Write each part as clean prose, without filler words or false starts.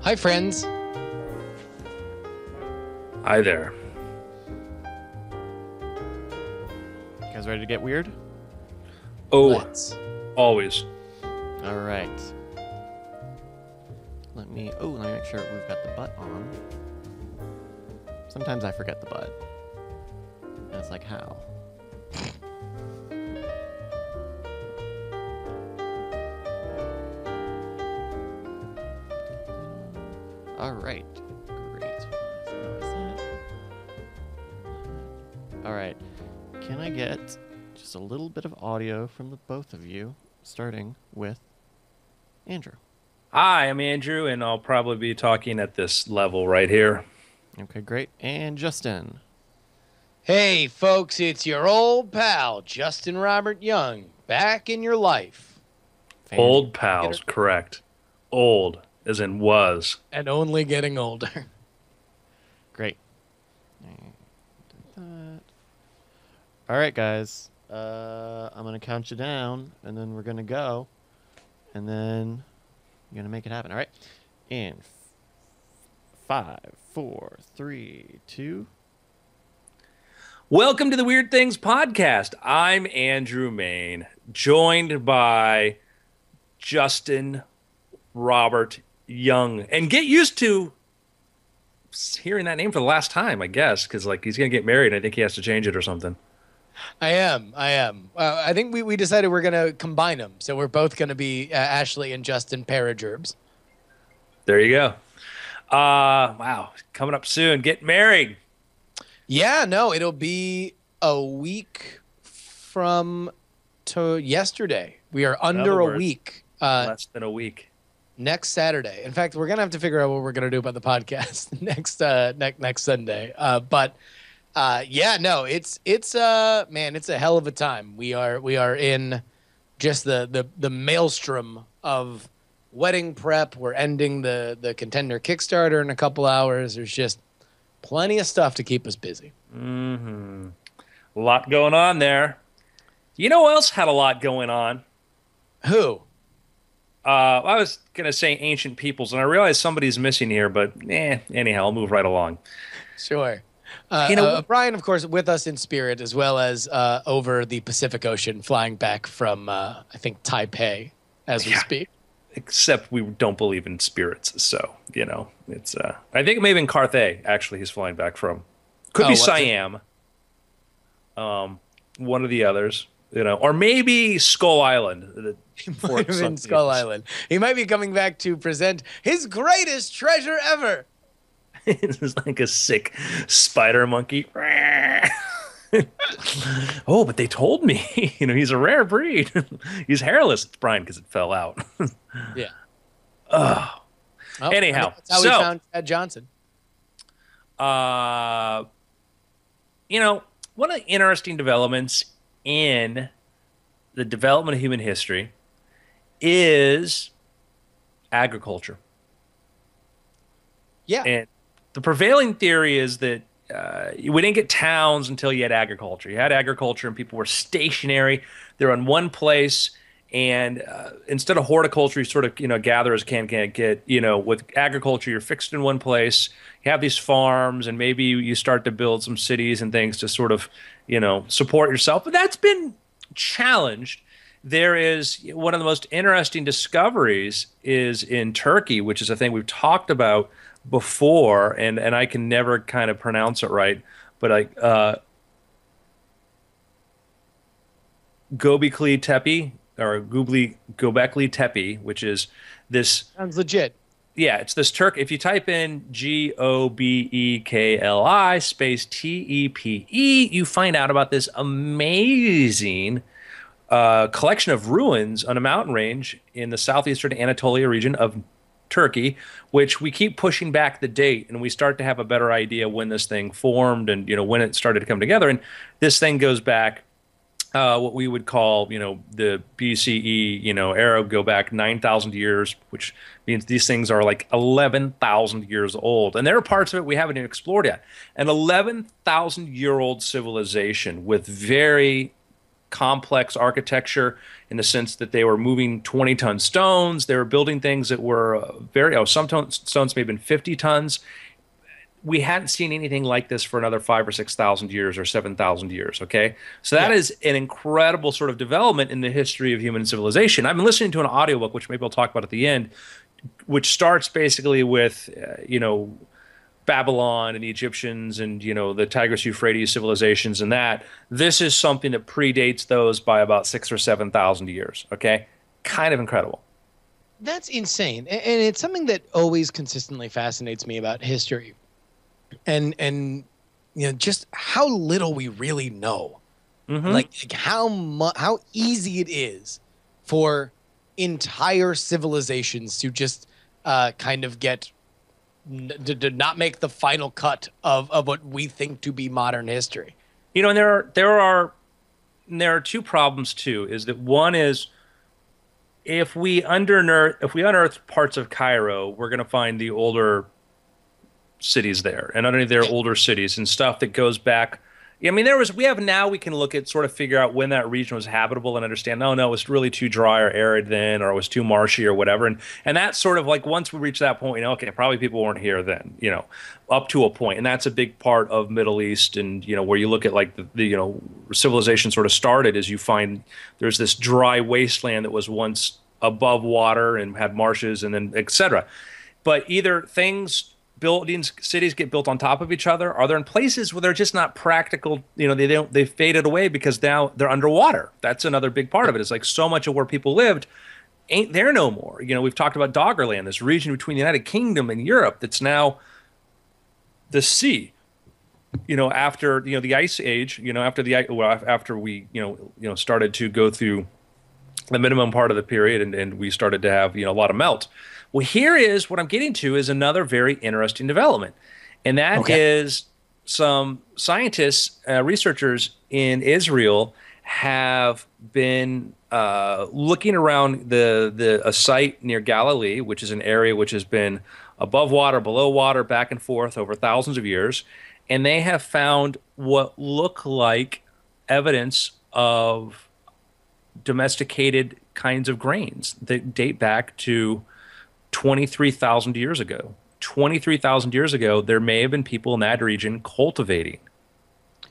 Hi, friends. Hi there. You guys ready to get weird? Oh, Let's. always. All right. Let me make sure we've got the butt on. Sometimes I forget the butt. And it's like, how? All right. Great. All right. Can I get just a little bit of audio from the both of you, starting with Andrew? Hi, I'm Andrew, and I'll probably be talking at this level right here. Okay, great. And Justin. Hey, folks, it's your old pal, Justin Robert Young, back in your life. Old pals, correct. Old, as in was. And only getting older. Great. All right, guys. I'm going to count you down, and then we're going to go. And then you're going to make it happen. All right? In 5, 4, 3, 2. Welcome to the Weird Things Podcast. I'm Andrew Main, joined by Justin Robert Young. And get used to hearing that name for the last time, I guess, because he's going to get married. I think he has to change it or something. I am. I think we decided we're going to combine them. So we're both going to be Ashley and Justin Paragerbs. There you go. Wow, coming up soon. Get married. Yeah, no, it'll be a week from to yesterday. We are under a week. Less than a week. Next Saturday. In fact, we're gonna have to figure out what we're gonna do about the podcast next Sunday. Yeah, no, it's man, it's a hell of a time. We are in just the maelstrom of wedding prep. We're ending the Contender Kickstarter in a couple hours. There's just plenty of stuff to keep us busy. Mm-hmm. A lot going on there. You know who else had a lot going on? Who? I was going to say ancient peoples, and I realized somebody's missing here, but anyhow, I'll move right along. Sure. Brian, of course, with us in spirit, as well as over the Pacific Ocean, flying back from, I think, Taipei as we speak. Except we don't believe in spirits, so, it's, I think maybe in Carthay, actually, he's flying back from. Could be Siam. One of the others, or maybe Skull Island. He might have been Skull Island. He might be coming back to present his greatest treasure ever. It's like a sick spider monkey. Oh, but they told me, he's a rare breed. He's hairless. It's Brian because it fell out. Yeah. Oh. Anyhow, that's how we found Chad Johnson. One of the interesting developments in the development of human history is agriculture. Yeah. And the prevailing theory is that we didn't get towns until you had agriculture. You had agriculture and people were stationary. They're in one place. And instead of horticulture, you sort of, gather as can get, with agriculture, you're fixed in one place. You have these farms and maybe you start to build some cities and things to sort of, support yourself. But that's been challenged. There is one of the most interesting discoveries is in Turkey, which is a thing we've talked about before, and I can never kind of pronounce it right, but Göbekli Tepe or Göbekli Tepe, which is this. Sounds legit. Yeah, it's this If you type in Gobekli space Tepe, you find out about this amazing collection of ruins on a mountain range in the southeastern Anatolia region of Turkey, which we keep pushing back the date, and we start to have a better idea when this thing formed and when it started to come together. And this thing goes back what we would call the BCE era, go back 9,000 years, which means these things are like 11,000 years old. And there are parts of it we haven't even explored yet. An 11,000-year-old civilization with very complex architecture in the sense that they were moving 20-ton stones. They were building things that were stones may have been 50 tons. We hadn't seen anything like this for another 5 or 6,000 years or 7,000 years. Okay. So that Yeah. is an incredible sort of development in the history of human civilization. I've been listening to an audiobook, which maybe I'll talk about at the end, which starts basically with, Babylon and the Egyptians and, the Tigris Euphrates civilizations and that. This is something that predates those by about 6 or 7,000 years. Okay. Kind of incredible. That's insane. And it's something that always consistently fascinates me about history. And just how little we really know. Mm-hmm. Like how easy it is for entire civilizations to just kind of get to not make the final cut of what we think to be modern history. And there are two problems too. Is that one is if we unearth parts of Cairo, we're going to find the older cities there, and underneath there are older cities and stuff that goes back. I mean, we can look at sort of figure out when that region was habitable and understand, no, it was really too dry or arid then, or it was too marshy or whatever. And that's sort of like once we reach that point, okay, probably people weren't here then, up to a point. And that's a big part of Middle East and, where you look at like the civilization sort of started is you find there's this dry wasteland that was once above water and had marshes and then et cetera. But either cities get built on top of each other, or they're in places where they're just not practical. They faded away because now they're underwater. That's another big part of it. It's like so much of where people lived ain't there no more. We've talked about Doggerland, this region between the United Kingdom and Europe that's now the sea. After the Ice Age, after we started to go through the minimum part of the period and we started to have a lot of melt. Well, here is what I'm getting to is another very interesting development. And that is some scientists, researchers in Israel have been looking around a site near Galilee, which is an area which has been above water, below water, back and forth over thousands of years. And they have found what look like evidence of domesticated kinds of grains that date back to 23,000 years ago. 23,000 years ago, there may have been people in that region cultivating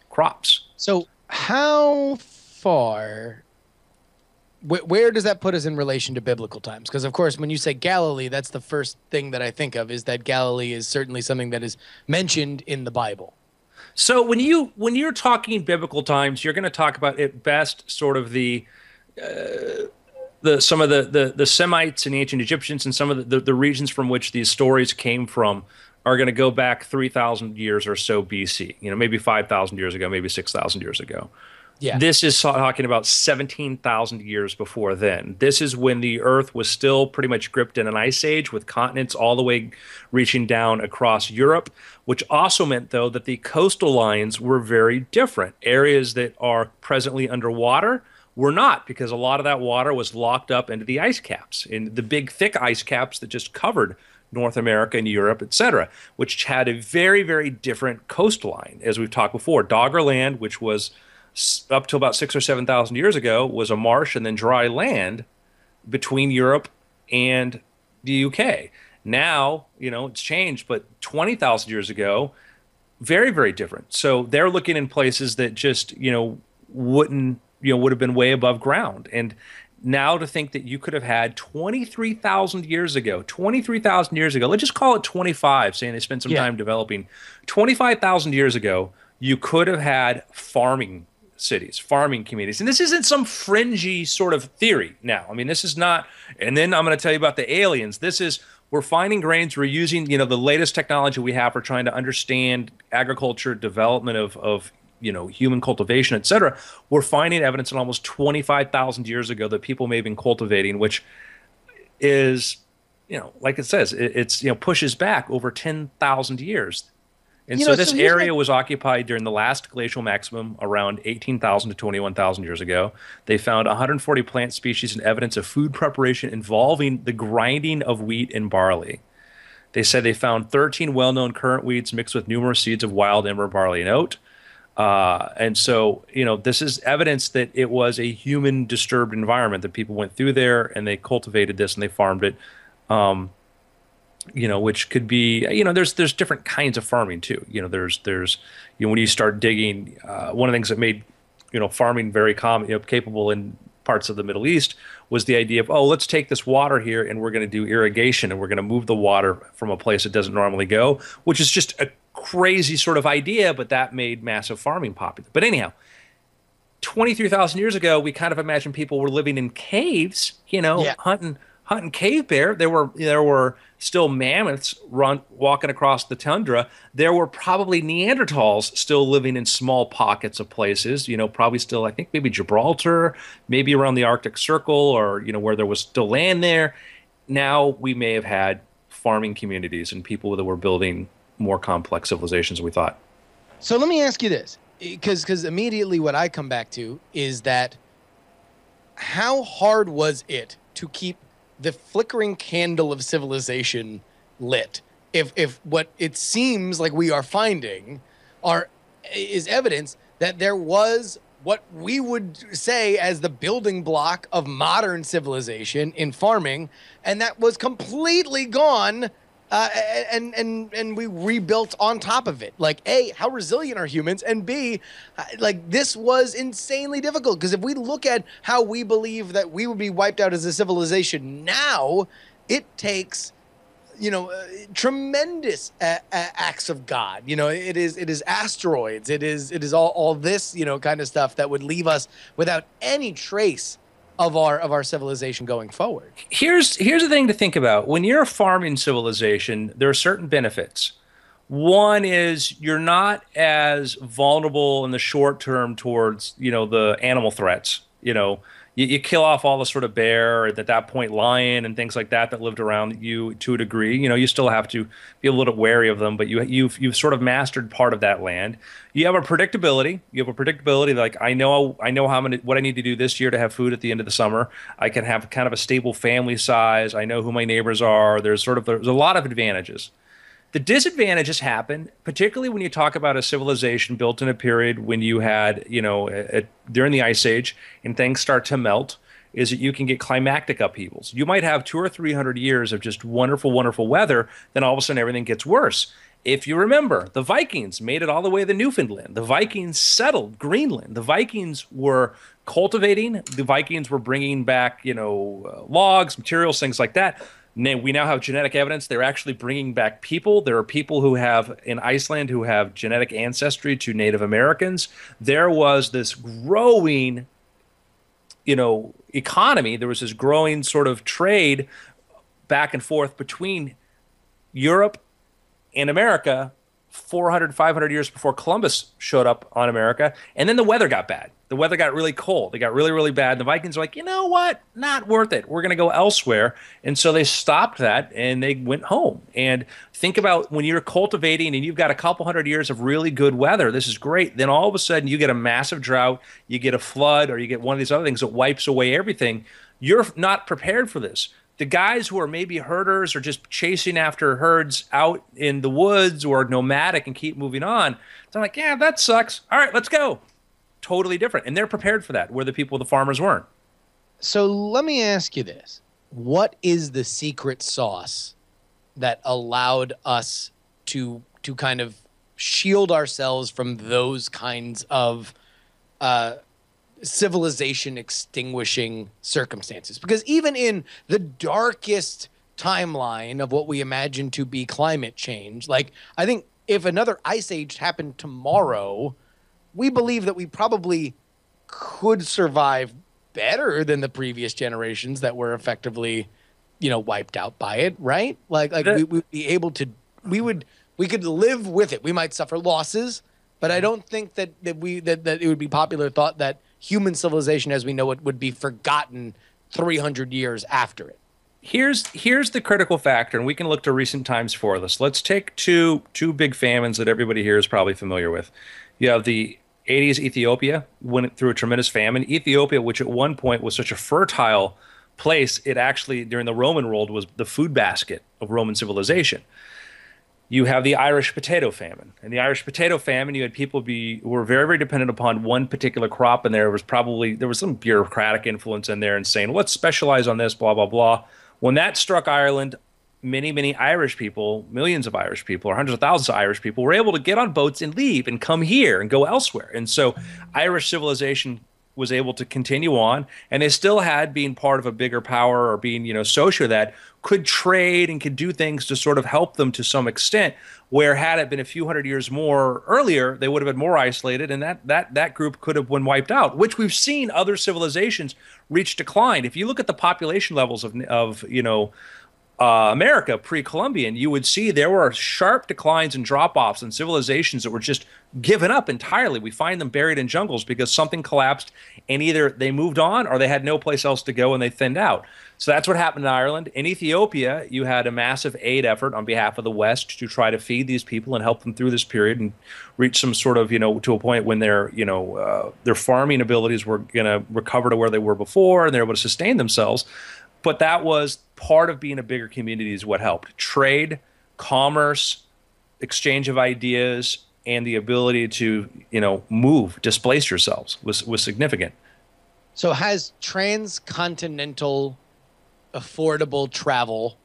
crops. So how far, where does that put us in relation to biblical times? Because, of course, when you say Galilee, that's the first thing that I think of is that Galilee is certainly something that is mentioned in the Bible. So when you're talking biblical times, you're going to talk about at best sort of some of the Semites and the ancient Egyptians and some of the regions from which these stories came from are going to go back 3,000 years or so BC, maybe 5,000 years ago, maybe 6,000 years ago. Yeah. This is talking about 17,000 years before then. This is when the Earth was still pretty much gripped in an ice age with continents all the way reaching down across Europe, which also meant, though, that the coastal lines were very different. Areas that are presently underwater were not, because a lot of that water was locked up into the ice caps, in the big, thick ice caps that just covered North America and Europe, etc., which had a very, very different coastline. As we've talked before, Doggerland, which was up to about 6,000 or 7,000 years ago, was a marsh and then dry land between Europe and the UK. Now, it's changed, but 20,000 years ago, very, very different. So they're looking in places that just, would have been way above ground. And now to think that you could have had 23,000 years ago, let's just call it 25, saying they spent some time developing. 25,000 years ago, you could have had farming cities, farming communities. And this isn't some fringy sort of theory now. I mean, this is not, and then I'm going to tell you about the aliens. We're finding grains, we're using, the latest technology we have for trying to understand agriculture, development of human cultivation, et cetera. We're finding evidence in almost 25,000 years ago that people may have been cultivating, which is, like it says, it's pushes back over 10,000 years. And so this area was occupied during the last glacial maximum around 18,000 to 21,000 years ago. They found 140 plant species and evidence of food preparation involving the grinding of wheat and barley. They said they found 13 well-known current weeds mixed with numerous seeds of wild emmer, barley, and oat. And so, this is evidence that it was a human disturbed environment that people went through there and they cultivated this and they farmed it. Um, which could be, there's different kinds of farming too. There's when you start digging, one of the things that made, farming very common, capable in parts of the Middle East was the idea of, oh, let's take this water here and we're going to do irrigation and we're going to move the water from a place it doesn't normally go, which is just a crazy sort of idea, but that made massive farming popular. But anyhow, 23,000 years ago, we kind of imagined people were living in caves, Yeah. hunting cave bear. There were still mammoths walking across the tundra. There were probably Neanderthals still living in small pockets of places, probably still, I think maybe Gibraltar, maybe around the Arctic Circle or, where there was still land there. Now we may have had farming communities and people that were building more complex civilizations than we thought. So let me ask you this, because immediately what I come back to is that how hard was it to keep the flickering candle of civilization lit? If what it seems like we are finding is evidence that there was what we would say as the building block of modern civilization in farming, and that was completely gone. And we rebuilt on top of it. Like, A, how resilient are humans? And B, like, this was insanely difficult. Because if we look at how we believe that we would be wiped out as a civilization now, it takes, tremendous acts of God. It is asteroids. It is all this, kind of stuff that would leave us without any trace of our civilization going forward. Here's the thing to think about. When you're a farming civilization, there are certain benefits. One is you're not as vulnerable in the short term towards, the animal threats. You kill off all the sort of bear, at that point lion and things like that lived around you to a degree. You still have to be a little wary of them, but you've sort of mastered part of that land. You have a predictability. Like I know what I need to do this year to have food at the end of the summer. I can have kind of a stable family size. I know who my neighbors are. There's a lot of advantages. The disadvantages happen, particularly when you talk about a civilization built in a period when you had, during the Ice Age and things start to melt, is that you can get climactic upheavals. You might have 200 or 300 years of just wonderful, wonderful weather, then all of a sudden everything gets worse. If you remember, the Vikings made it all the way to Newfoundland. The Vikings settled Greenland. The Vikings were cultivating. The Vikings were bringing back, logs, materials, things like that. We now have genetic evidence they're actually bringing back people. There are people who have in Iceland who have genetic ancestry to Native Americans. There was this growing, economy. There was this growing sort of trade back and forth between Europe and America 400, 500 years before Columbus showed up on America. And then the weather got bad. The weather got really cold. It got really, really bad. And the Vikings were like, you know what? Not worth it. We're going to go elsewhere. And so they stopped that and they went home. And think about when you're cultivating and you've got a couple hundred years of really good weather. This is great. Then all of a sudden you get a massive drought, you get a flood, or you get one of these other things that wipes away everything. You're not prepared for this. The guys who are maybe herders or just chasing after herds out in the woods or nomadic and keep moving on, they're like, yeah, that sucks. All right, let's go. Totally different. And they're prepared for that, where the people, the farmers weren't. So let me ask you this. What is the secret sauce that allowed us to kind of shield ourselves from those kinds of civilization extinguishing circumstances? Because even in the darkest timeline of what we imagine to be climate change, like I think if another ice age happened tomorrow, we believe that we probably could survive better than the previous generations that were effectively, wiped out by it, right? We would be able to, we could live with it. We might suffer losses, but I don't think that it would be popular thought that human civilization as we know it would be forgotten 300 years after it. Here's the critical factor, and we can look to recent times for this. Let's take two big famines that everybody here is probably familiar with. You have the 80s Ethiopia went through a tremendous famine. Ethiopia, which at one point was such a fertile place, it actually, during the Roman world, was the food basket of Roman civilization. You have the Irish potato famine. And the Irish potato famine, you had people who were very, very dependent upon one particular crop, and there was some bureaucratic influence in there and saying, let's specialize on this, blah, blah, blah. When that struck Ireland, many, many Irish people, millions of Irish people, or hundreds of thousands of Irish people, were able to get on boats and leave and come here and go elsewhere. And so Irish civilization was able to continue on, and they still had, being part of a bigger power or being, social, that could trade and could do things to sort of help them to some extent, where had it been a few hundred years more earlier, they would have been more isolated, and that group could have been wiped out, which we've seen other civilizations reach decline. If you look at the population levels of America pre-Columbian, you would see there were sharp declines and drop-offs in civilizations that were just given up entirely. We find them buried in jungles because something collapsed, and either they moved on or they had no place else to go and they thinned out. So that's what happened in Ireland. In Ethiopia, you had a massive aid effort on behalf of the West to try to feed these people and help them through this period and reach some sort of, to a point when their farming abilities were going to recover to where they were before, and they're able to sustain themselves. But that was part of being a bigger community, is what helped. Trade, commerce, exchange of ideas, and the ability to, move, displace yourselves was significant. So has transcontinental affordable travel,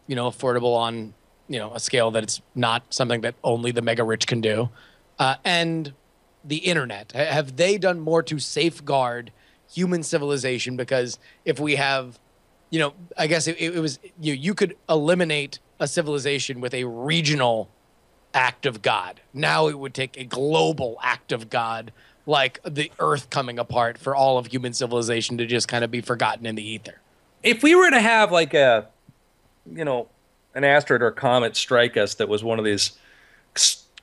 affordable on, a scale that it's not something that only the mega rich can do, and the internet, have they done more to safeguard human civilization? Because if we have, I guess it was, you could eliminate a civilization with a regional act of God. Now it would take a global act of God, like the earth coming apart, for all of human civilization to just kind of be forgotten in the ether. If we were to have like an asteroid or comet strike us that was one of these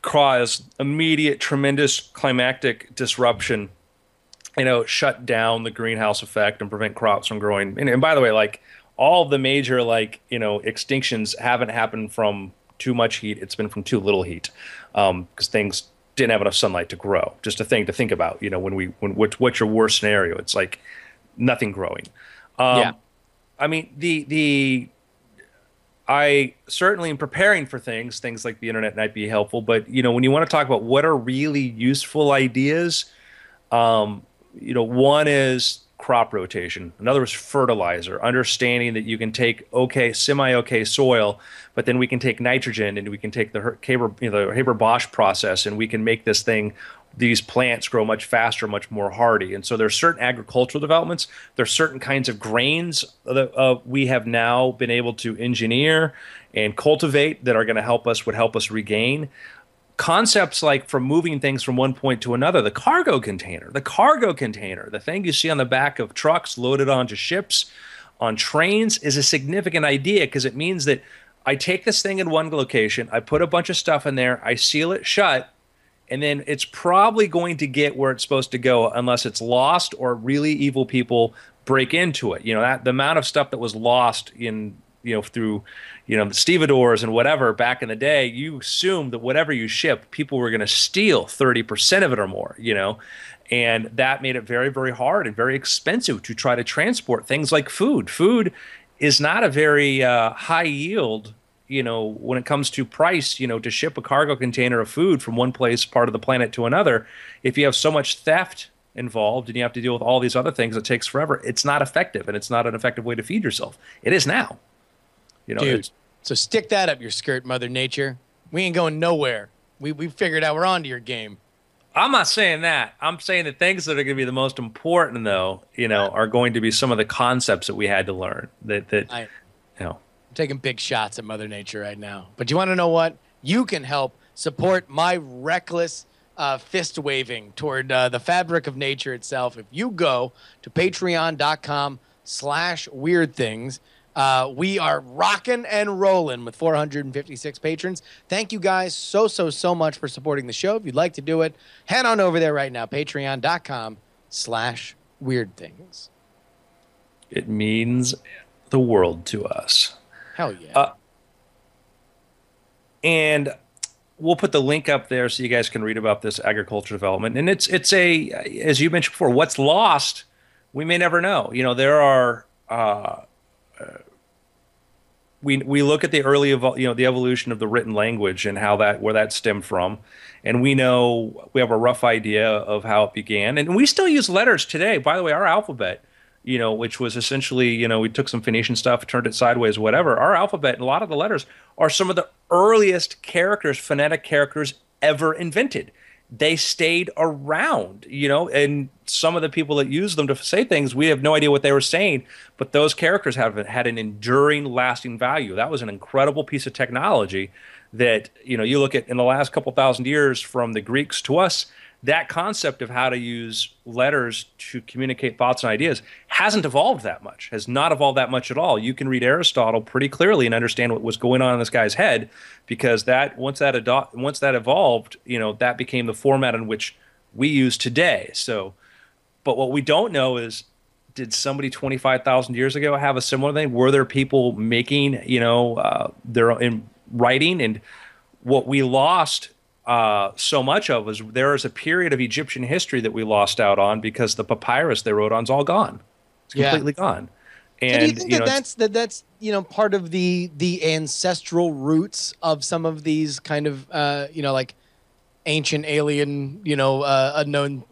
cause immediate, tremendous climactic disruption, shut down the greenhouse effect and prevent crops from growing. And by the way, like all of the major, extinctions haven't happened from too much heat. It's been from too little heat, because things didn't have enough sunlight to grow. Just a thing to think about, what's your worst scenario? It's like nothing growing. Yeah. I mean, I certainly am preparing for things like the internet might be helpful, but, when you want to talk about what are really useful ideas, one is crop rotation. Another is fertilizer, understanding that you can take semi-okay soil, but then we can take nitrogen and we can take the Haber-Bosch process, and we can make these plants grow much faster, much more hardy. And so there's certain agricultural developments. There's certain kinds of grains that we have now been able to engineer and cultivate that are going to would help us regain. Concepts like from moving things from one point to another, the cargo container, the thing you see on the back of trucks loaded onto ships, on trains, is a significant idea, because it means that I take this thing in one location, I put a bunch of stuff in there, I seal it shut, and then it's probably going to get where it's supposed to go, unless it's lost or really evil people break into it. The amount of stuff that was lost through the stevedores and whatever back in the day, you assumed that whatever you shipped, people were going to steal 30% of it or more, and that made it very, very hard and very expensive to try to transport things like food. Food is not a very high yield, when it comes to price, to ship a cargo container of food from one part of the planet to another. If you have so much theft involved and you have to deal with all these other things, it takes forever. It's not effective, and it's not an effective way to feed yourself. It is now. Dude, so stick that up your skirt, Mother Nature. We ain't going nowhere. We figured out we're onto your game. I'm not saying that. I'm saying the things that are going to be the most important, though, are going to be some of the concepts that we had to learn. I'm taking big shots at Mother Nature right now. But you want to know what? You can help support my reckless fist waving toward the fabric of nature itself. If you go to patreon.com/weirdthings, we are rocking and rolling with 456 patrons. Thank you guys so much for supporting the show. If you'd like to do it, head on over there right now, patreon.com/weirdthings. It means the world to us. Hell yeah. And we'll put the link up there so you guys can read about this agriculture development. And it's as you mentioned before, what's lost, we may never know. There are we look at the the evolution of the written language and how that where that stemmed from, and we have a rough idea of how it began, and we still use letters today. By the way, our alphabet, which was essentially, we took some Phoenician stuff, turned it sideways, whatever. Our alphabet and a lot of the letters are some of the earliest characters, phonetic characters ever invented. They stayed around, and some of the people that use them to say things, we have no idea what they were saying, but those characters have had an enduring, lasting value. That was an incredible piece of technology that, you look at in the last couple thousand years from the Greeks to us, that concept of how to use letters to communicate thoughts and ideas hasn't evolved that much, has not evolved that much at all. You can read Aristotle pretty clearly and understand what was going on in this guy's head, because once that evolved, that became the format in which we use today. So, but what we don't know is, did somebody 25,000 years ago have a similar thing? Were there people making, their in writing? And what we lost so much of was there is a period of Egyptian history that we lost out on because the papyrus they wrote on is all gone. It's completely gone. And so do you think that's part of the ancestral roots of some of these kind of like ancient alien unknown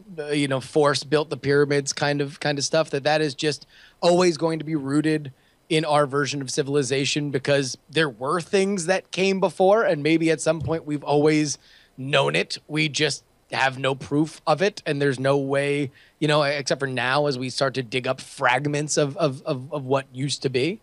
force built the pyramids kind of stuff, that is just always going to be rooted in our version of civilization because there were things that came before and maybe at some point we've always known it, we just have no proof of it, and there's no way, except for now as we start to dig up fragments of what used to be.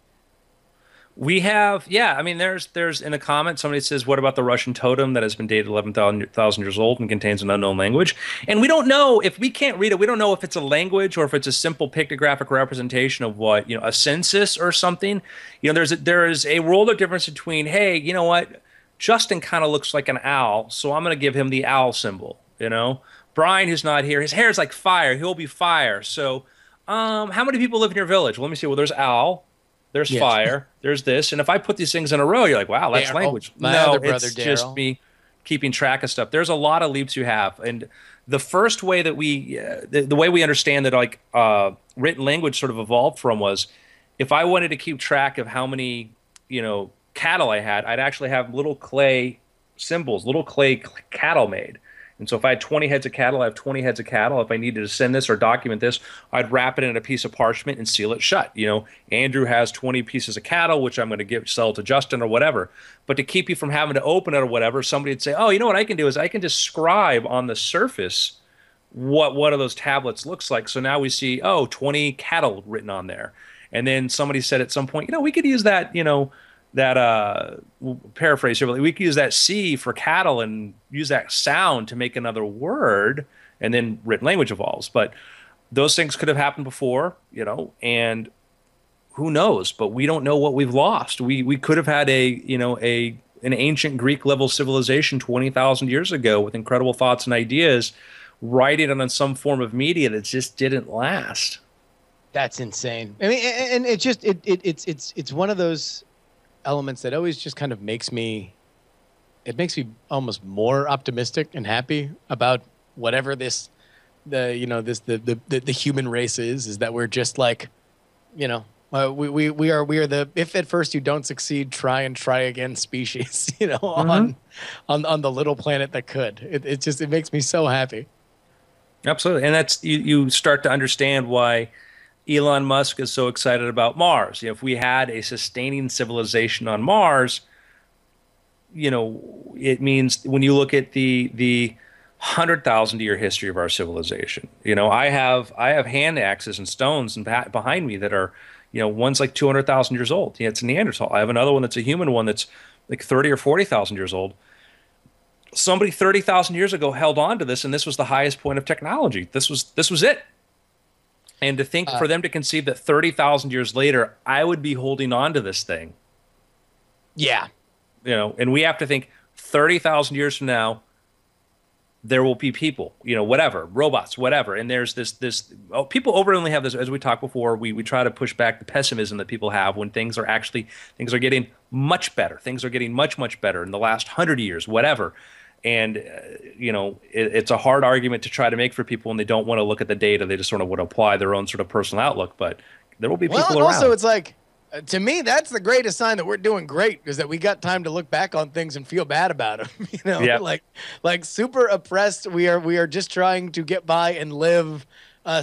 We have, yeah. I mean, there's in a comment somebody says, "What about the Russian totem that has been dated 11,000 years old and contains an unknown language?" And we don't know if we can't read it. We don't know if it's a language or if it's a simple pictographic representation of what a census or something. There is a world of difference between, hey, you know what, Justin kind of looks like an owl, so I'm going to give him the owl symbol. Brian, who's not here, his hair is like fire. He'll be fire. So, how many people live in your village? Well, let me see. Well, there's owl. There's fire. There's this. And if I put these things in a row, you're like, wow, that's language. My other brother, it's Daryl. just me keeping track of stuff. There's a lot of leaps you have. And the first way that the way we understand that written language sort of evolved from was, if I wanted to keep track of how many, cattle I had, I'd actually have little clay symbols, little clay cattle made. And so if I had 20 heads of cattle, I have 20 heads of cattle. If I needed to send this or document this, I'd wrap it in a piece of parchment and seal it shut. Andrew has 20 pieces of cattle, which I'm going to sell to Justin or whatever. But to keep you from having to open it or whatever, somebody would say, oh, you know what I can do is I can just scribe on the surface what one of those tablets looks like. So now we see, 20 cattle written on there. And then somebody said at some point, we could use that, paraphrase here, but we could use that C for cattle and use that sound to make another word, and then written language evolves. But those things could have happened before, and who knows? But we don't know what we've lost. We could have had an ancient Greek level civilization 20,000 years ago with incredible thoughts and ideas, writing it on some form of media that just didn't last. That's insane. I mean, and it's one of those elements that always just kind of makes me almost more optimistic and happy about whatever the human race is that we're just like, we are the, if at first you don't succeed, try again species, on the little planet that could. It makes me so happy. Absolutely. And that's, you start to understand why Elon Musk is so excited about Mars. If we had a sustaining civilization on Mars, it means when you look at the 100,000-year history of our civilization, I have hand axes and stones behind me that are, one's like 200,000 years old. It's a Neanderthal. I have another one that's a human one that's like 30 or 40,000 years old. Somebody 30,000 years ago held on to this, and this was the highest point of technology. This was it. And to think for them to conceive that 30,000 years later, I would be holding on to this thing. Yeah. And we have to think 30,000 years from now, there will be people, whatever, robots, whatever. And there's people overly have this, as we talked before, we try to push back the pessimism that people have when things are getting much better. Things are getting much, much better in the last 100 years, whatever. And, it's a hard argument to try to make for people when they don't want to look at the data. They just sort of want to apply their own sort of personal outlook. But there will be people around. Also, it's like, To me, that's the greatest sign that we're doing great, is that we got time to look back on things and feel bad about them. Yeah. Like super oppressed. We are just trying to get by and live.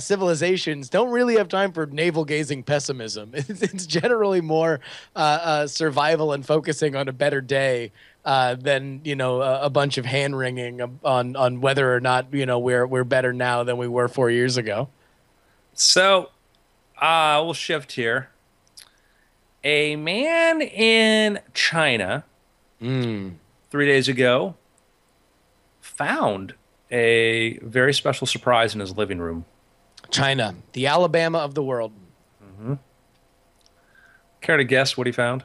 Civilizations don't really have time for navel gazing pessimism. It's generally more survival and focusing on a better day than a bunch of hand wringing on whether or not we're better now than we were 4 years ago. So, we'll shift here. A man in China Mm. 3 days ago found a very special surprise in his living room. China, the Alabama of the world. Care to guess what he found?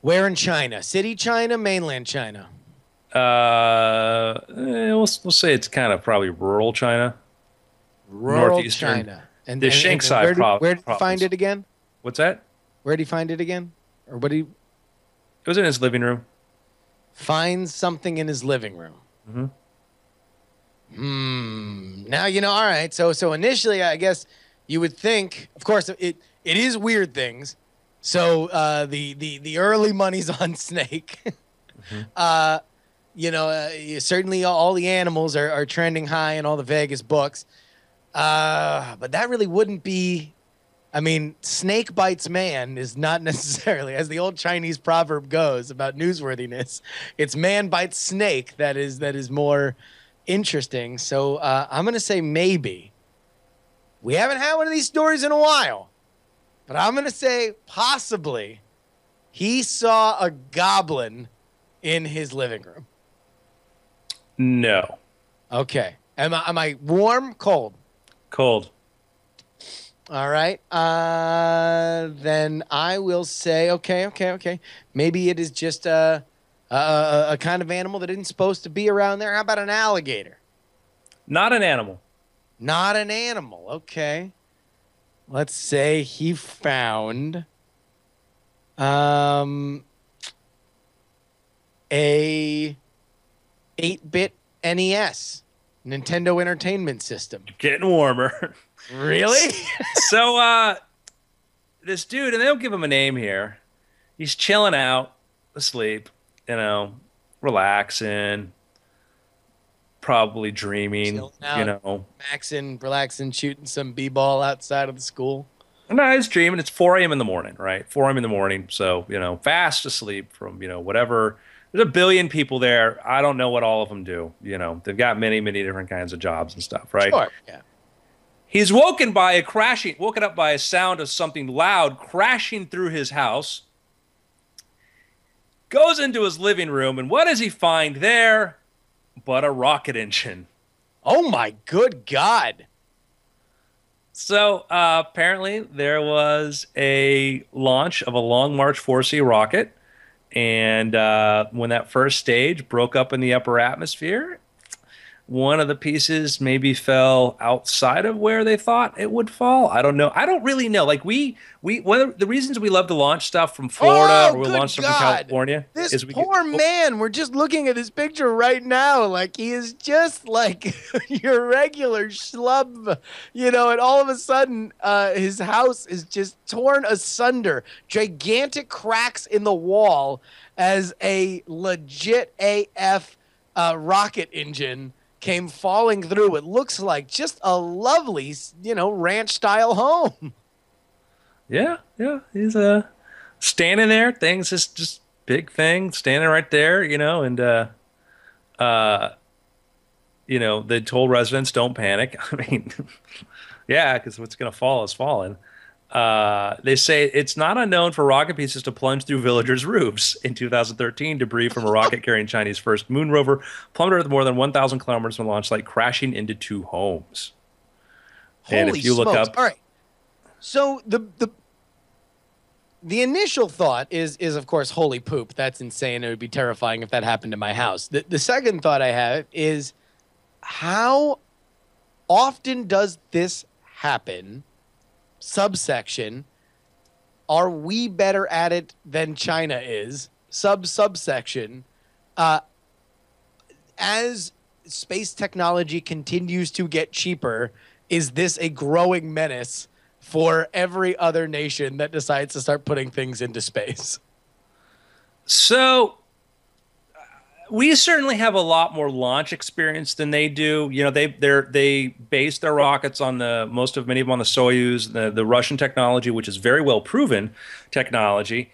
Where in China? City China, mainland China? We'll say it's kind of probably rural China. Rural Northeastern. China. The Shanxi where did he province. find it again? What's that? Where did he find it again? Or what did he It was in his living room. find something in his living room? Now, all right. So initially, I guess you would think, of course, it is weird things. So the early money's on Snake. Certainly all the animals are trending high in all the Vegas books. But that really wouldn't be. I mean, snake bites man is not necessarily, as the old Chinese proverb goes about newsworthiness. It's man bites snake that is more interesting. So I'm gonna say maybe. We haven't had one of these stories in a while, but I'm gonna say possibly he saw a goblin in his living room. No. Okay. Am I warm, cold? Cold. All right. Then I will say, okay. Maybe it is just a kind of animal that isn't supposed to be around there. How about an alligator? Not an animal. Not an animal. Okay. Let's say he found a 8-bit NES, Nintendo Entertainment System. Getting warmer. Really? So, this dude, and they don't give him a name here, he's chilling out, asleep, relaxing, probably dreaming, Chilling out. Maxing, relaxing, shooting some b-ball outside of the school. No, he's dreaming. It's 4 a.m. in the morning, right? 4 a.m. in the morning. So, fast asleep from, whatever. There's a billion people there. I don't know what all of them do. They've got many, many different kinds of jobs and stuff, right? Sure, yeah. He's woken up by a sound of something loud crashing through his house. Goes into his living room, and what does he find there but a rocket engine? Oh my good God. So apparently there was a launch of a Long March 4C rocket, and when that first stage broke up in the upper atmosphere, one of the pieces maybe fell outside of where they thought it would fall. I don't know. I don't really know. Like one of the reasons we love to launch stuff from Florida or we launch stuff from California is man. We're just looking at his picture right now. Like he is just like your regular schlub, and all of a sudden his house is just torn asunder. Gigantic cracks in the wall as a legit AF rocket engine came falling through. It looks like just a lovely, ranch-style home. Yeah. He's standing there. Things just big thing standing right there, and they told residents don't panic. I mean, yeah, because what's going to fall is falling. They say it's not unknown for rocket pieces to plunge through villagers' roofs. In 2013, debris from a rocket carrying Chinese first moon rover plummeted more than 1,000 kilometers from the launch site, crashing into 2 homes. Holy and if you look smokes. up, all right. So the initial thought is of course, holy poop. That's insane. It would be terrifying if that happened to my house. The second thought I have is, how often does this happen? Subsection, are we better at it than China is? Subsection, as space technology continues to get cheaper, is this a growing menace for every other nation that decides to start putting things into space? So we certainly have a lot more launch experience than they do. You know, they base their rockets on many of them on the Soyuz, the Russian technology, which is very well proven technology.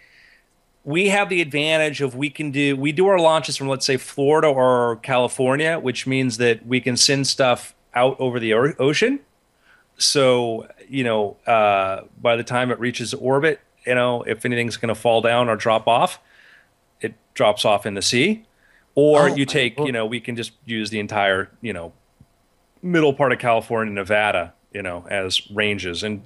We have the advantage of we do our launches from, let's say, Florida or California, which means that we can send stuff out over the ocean. So, by the time it reaches orbit, if anything's going to fall down or drop off, it drops off in the sea. Or Oh my Lord. we can just use the entire, middle part of California, Nevada, as ranges. And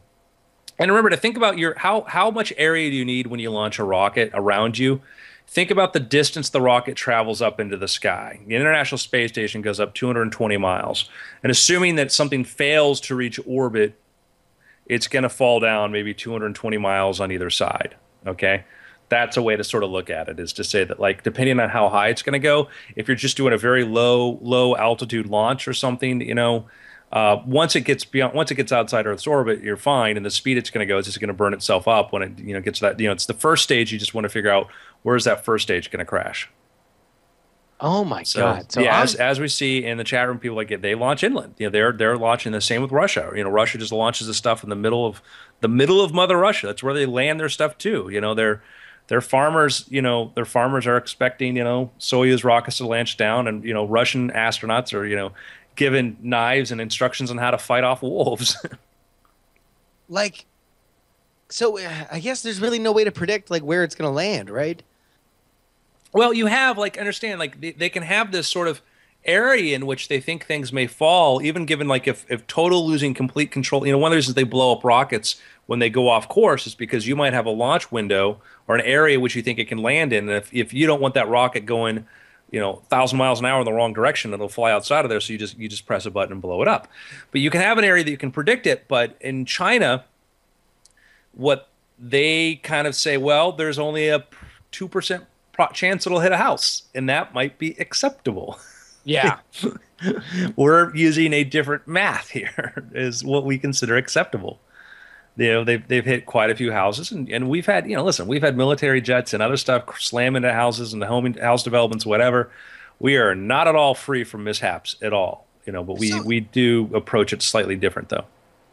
remember to think about how much area do you need when you launch a rocket around you? Think about the distance the rocket travels up into the sky. The International Space Station goes up 220 miles. And assuming that something fails to reach orbit, it's going to fall down maybe 220 miles on either side. Okay? That's a way to sort of look at it, is to say that, like, depending on how high it's going to go, if you're just doing a very low altitude launch or something, once it gets outside Earth's orbit, you're fine, and the speed it's going to go is just going to burn itself up when it gets to that. It's the first stage. You just want to figure out where's that first stage going to crash. Oh my So God. So yeah, as we see in the chat room, people they launch inland. They're launching the same with Russia. Russia just launches the stuff in the middle of Mother Russia. That's where they land their stuff too. Their farmers, their farmers are expecting, Soyuz rockets to launch down, and Russian astronauts are, given knives and instructions on how to fight off wolves. like, so I guess there's really no way to predict like where it's going to land, right? Well, you have, like, understand, like, they can have this sort of area in which they think things may fall, even given, like, if total losing complete control. One of the reasons they blow up rockets when they go off course is because you might have a launch window or an area which you think it can land in. And if you don't want that rocket going, 1,000 miles an hour in the wrong direction, it'll fly outside of there. So you just press a button and blow it up. But you can have an area that you can predict it. But in China, what they kind of say, well, there's only a 2% chance it'll hit a house, and that might be acceptable. Yeah. We're using a different math here, is what we consider acceptable. They've hit quite a few houses, and we've had, listen, we've had military jets and other stuff slam into houses and the house developments, whatever. We are not at all free from mishaps at all, but we do approach it slightly different, though.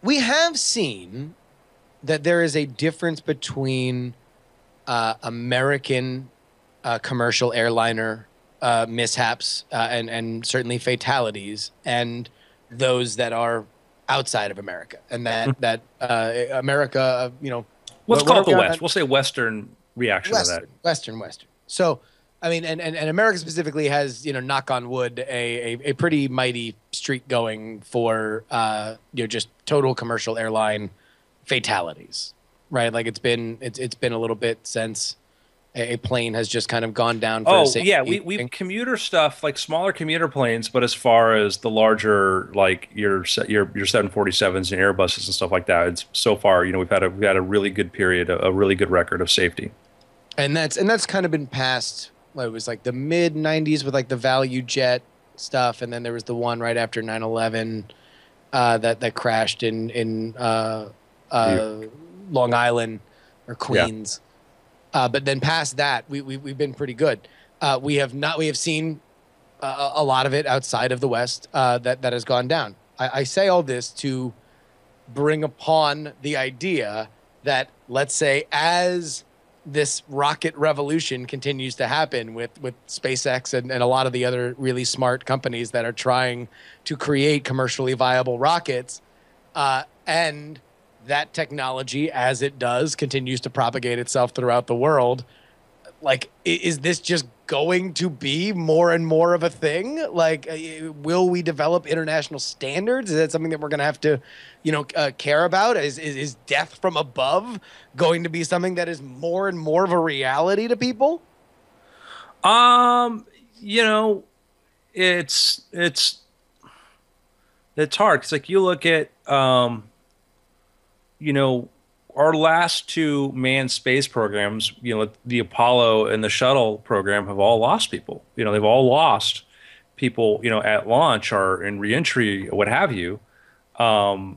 We have seen that there is a difference between American commercial airliner mishaps and certainly fatalities, and those that are outside of America, and that America, let's call it the West. We'll say Western reaction to that. Western. So, I mean, and America specifically has, knock on wood, a pretty mighty streak going for just total commercial airline fatalities, right? Like it's been a little bit since a plane has just kind of gone down for safety. Yeah, we commuter stuff, like smaller commuter planes, but as far as the larger, like your 747s and Airbuses and stuff like that, it's so far, we've had a really good period, a really good record of safety. And that's kind of been past, it was like the mid 90s with like the value jet stuff, and then there was the one right after 9/11 that crashed in Long Island or Queens. Yeah. But then past that, we've been pretty good. We have seen a lot of it outside of the West that has gone down. I say all this to bring upon the idea that, let's say, as this rocket revolution continues to happen with SpaceX and a lot of the other really smart companies that are trying to create commercially viable rockets, and that technology, as it does, continues to propagate itself throughout the world. Like, is this just going to be more and more of a thing? Like, will we develop international standards? Is that something that we're going to have to, care about? Is death from above going to be something that is more and more of a reality to people? It's hard. It's like you look at, our last two manned space programs, the Apollo and the shuttle program, have all lost people. They've all lost people, at launch or in reentry, what have you. And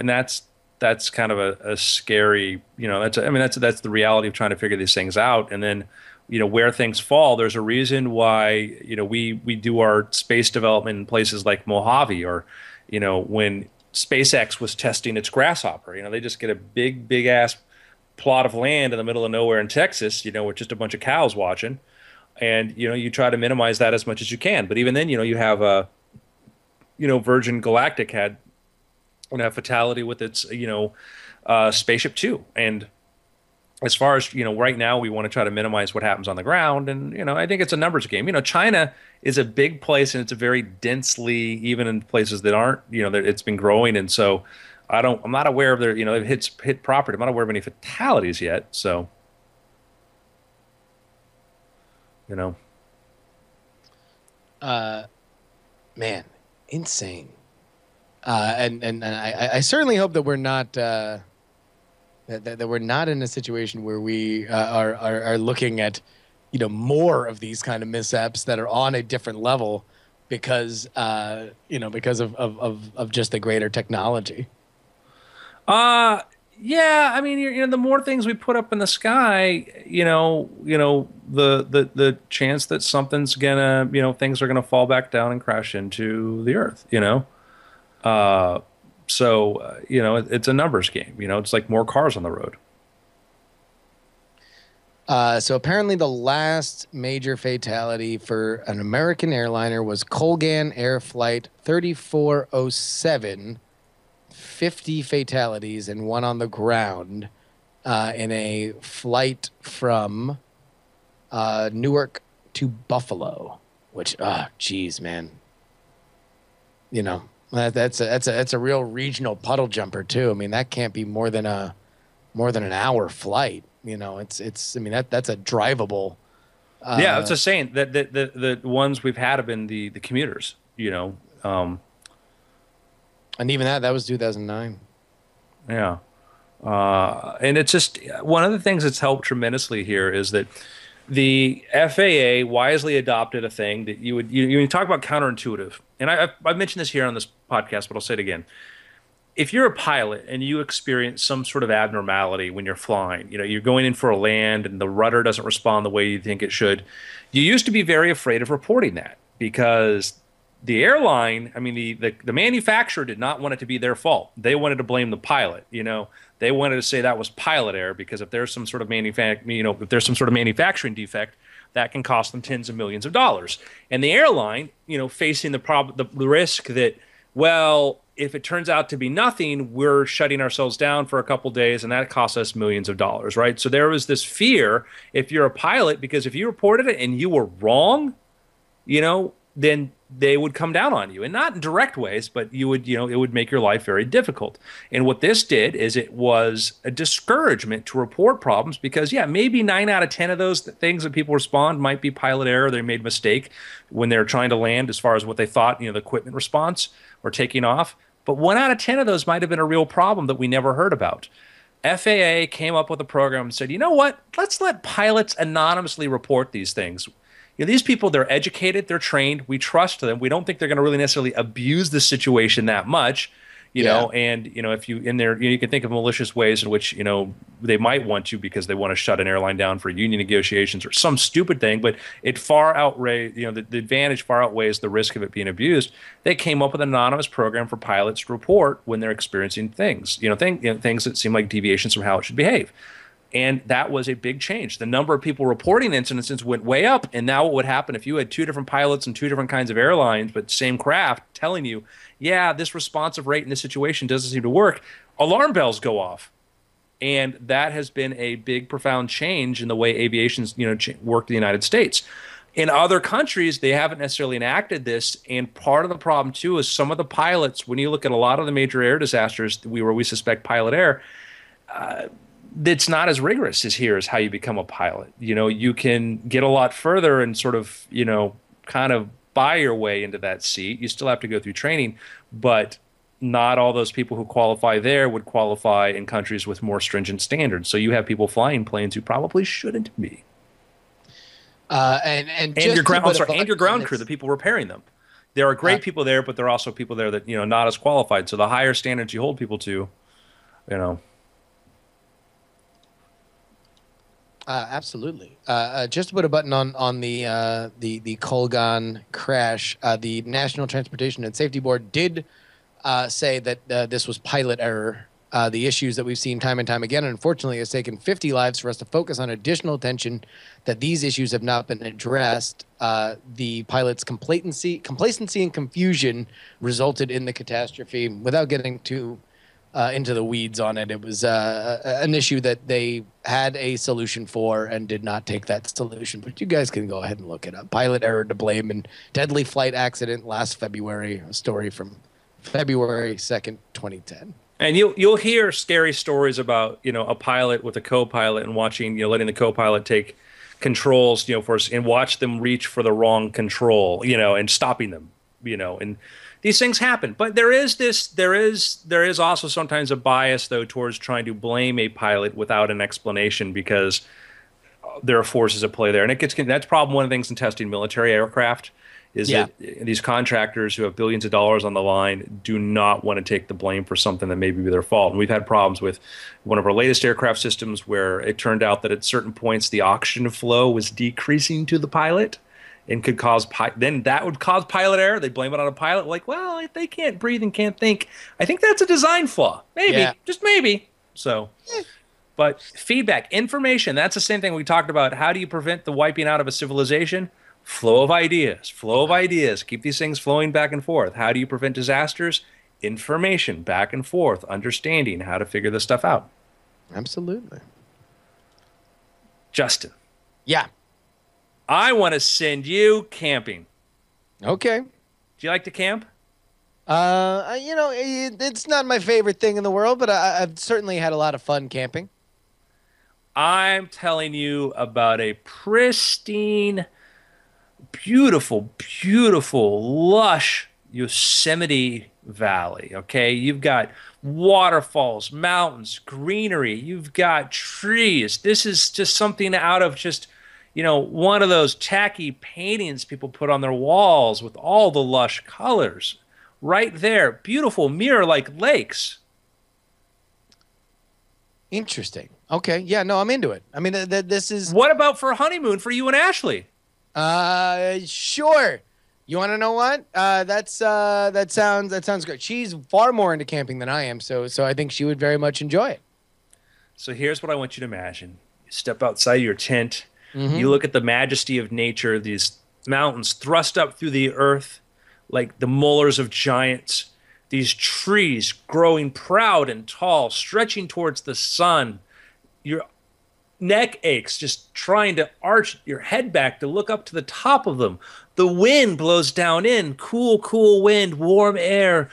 that's that's kind of a scary, I mean, that's the reality of trying to figure these things out. And then, where things fall, there's a reason why, we do our space development in places like Mojave, or, when SpaceX was testing its Grasshopper, they just get a big ass plot of land in the middle of nowhere in Texas, with just a bunch of cows watching. And, you try to minimize that as much as you can. But even then, you have Virgin Galactic had a fatality with its, Spaceship Two. And as far as, right now, we want to try to minimize what happens on the ground. And, I think it's a numbers game. China is a big place, and it's a very densely, even in places that aren't, it's been growing. And so I'm not aware of it hit property. I'm not aware of any fatalities yet. So, Man, insane. And I certainly hope that we're not that we're not in a situation where we are looking at more of these kind of mishaps that are on a different level because because of just the greater technology. Yeah, I mean, the more things we put up in the sky, the chance that something's gonna, things are gonna fall back down and crash into the earth. It's a numbers game. It's like more cars on the road. So apparently the last major fatality for an American airliner was Colgan Air Flight 3407. 50 fatalities and one on the ground in a flight from Newark to Buffalo, which, geez, man. That's a real regional puddle jumper too. I mean, that can't be more than an hour flight. I mean, that's a drivable. Yeah, that's just saying that the ones we've had have been the commuters. And even that was 2009. Yeah. And it's just one of the things that's helped tremendously here is that the FAA wisely adopted a thing that you talk about counterintuitive. And I've mentioned this here on this podcast, but I'll say it again. If you're a pilot and you experience some sort of abnormality when you're flying, you're going in for a land and the rudder doesn't respond the way you think it should, you used to be very afraid of reporting that because the airline, I mean, the manufacturer did not want it to be their fault. They wanted to blame the pilot. They wanted to say that was pilot error because if there's some sort of manufacturing defect, that can cost them tens of millions of dollars. And the airline, facing the risk that, well, if it turns out to be nothing, we're shutting ourselves down for a couple days, and that costs us millions of dollars, right? So there was this fear if you're a pilot, because if you reported it and you were wrong, then they would come down on you, and not in direct ways, but it would make your life very difficult. And what this did is it was a discouragement to report problems because, yeah, maybe 9 out of 10 of those things that people respond might be pilot error. They made a mistake when they were trying to land as far as what they thought, the equipment response or taking off. But 1 out of 10 of those might have been a real problem that we never heard about. FAA came up with a program and said, you know what? Let's let pilots anonymously report these things. These people, they're educated, they're trained, we trust them. We don't think they're going to really necessarily abuse the situation that much, and, if you in there, you can think of malicious ways in which, they might want to because they want to shut an airline down for union negotiations or some stupid thing, but it far outweighs, the advantage far outweighs the risk of it being abused. They came up with an anonymous program for pilots to report when they're experiencing things, things that seem like deviations from how it should behave. And that was a big change. The number of people reporting incidents went way up. And now what would happen if you had 2 different pilots and 2 different kinds of airlines, but same craft telling you, yeah, this responsive rate in this situation doesn't seem to work, alarm bells go off. And that has been a big, profound change in the way aviation's, worked in the United States. In other countries, they haven't necessarily enacted this. And part of the problem, too, is some of the pilots, when you look at a lot of the major air disasters where we suspect pilot error, it's not as rigorous as here as how you become a pilot. You can get a lot further and sort of, kind of buy your way into that seat. You still have to go through training, but not all those people who qualify there would qualify in countries with more stringent standards. So you have people flying planes who probably shouldn't be. And your ground crew, the people repairing them. There are great people there, but there are also people there that, not as qualified. So the higher standards you hold people to, You know. Absolutely. Just to put a button on the Colgan crash, the National Transportation and Safety Board did say that this was pilot error. The issues that we've seen time and time again, unfortunately, has taken 50 lives for us to focus on additional attention that these issues have not been addressed. The pilot's complacency and confusion resulted in the catastrophe. Without getting too into the weeds on it, it was an issue that they had a solution for and did not take that solution. But you guys can go ahead and look it up. Pilot error to blame in deadly flight accident last February. A story from February 2nd, 2010. And you'll hear scary stories about, you know, a pilot with a co-pilot and watching, you know, letting the co-pilot take controls, you know, and watch them reach for the wrong control, you know, and stopping them, you know, and these things happen. But there is also sometimes a bias though towards trying to blame a pilot without an explanation because there are forces at play there, and that's probably one of the things in testing military aircraft. Is that these contractors who have billions of dollars on the line do not want to take the blame for something that may be their fault. And we've had problems with one of our latest aircraft systems where it turned out that at certain points the oxygen flow was decreasing to the pilot and could cause then that would cause pilot error. They blame it on a pilot like, well, they can't breathe and can't think. I think that's a design flaw. Maybe, just maybe. So, but feedback, information, that's the same thing we talked about. How do you prevent the wiping out of a civilization? Flow of ideas. Keep these things flowing back and forth. How do you prevent disasters? Information, back and forth, understanding how to figure this stuff out. Absolutely. Justin. Yeah. I want to send you camping. Okay. Do you like to camp? You know, it's not my favorite thing in the world, but I've certainly had a lot of fun camping. I'm telling you about a pristine, beautiful, lush Yosemite Valley, okay? You've got waterfalls, mountains, greenery. You've got trees. This is just something out of just, you know, one of those tacky paintings people put on their walls with all the lush colors. Right there, beautiful mirror-like lakes. Interesting. Okay. Yeah, no, I'm into it. I mean, this is... What about for a honeymoon for you and Ashley? Sure. You want to know what? That sounds great. She's far more into camping than I am, so I think she would very much enjoy it. So here's what I want you to imagine. You step outside your tent. You look at the majesty of nature, these mountains thrust up through the earth like the molars of giants. These trees growing proud and tall, stretching towards the sun. Your neck aches just trying to arch your head back to look up to the top of them. The wind blows down in, cool wind, warm air,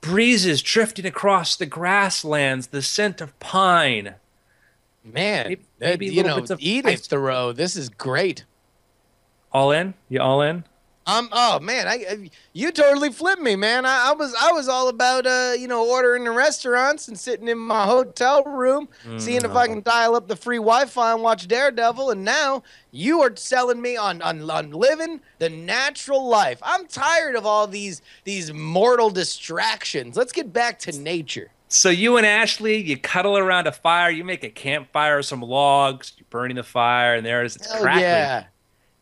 breezes drifting across the grasslands, the scent of pine. Man, maybe you know, Edith Thoreau, this is great. All in? You all in? Oh man, you totally flipped me, man. I was all about you know, ordering in restaurants and sitting in my hotel room, seeing if I can dial up the free Wi-Fi and watch Daredevil, and now you are selling me on living the natural life. I'm tired of all these mortal distractions. Let's get back to nature. So you and Ashley, you cuddle around a fire, you make a campfire, some logs, you're burning the fire, and there it is, it's crackling. Yeah.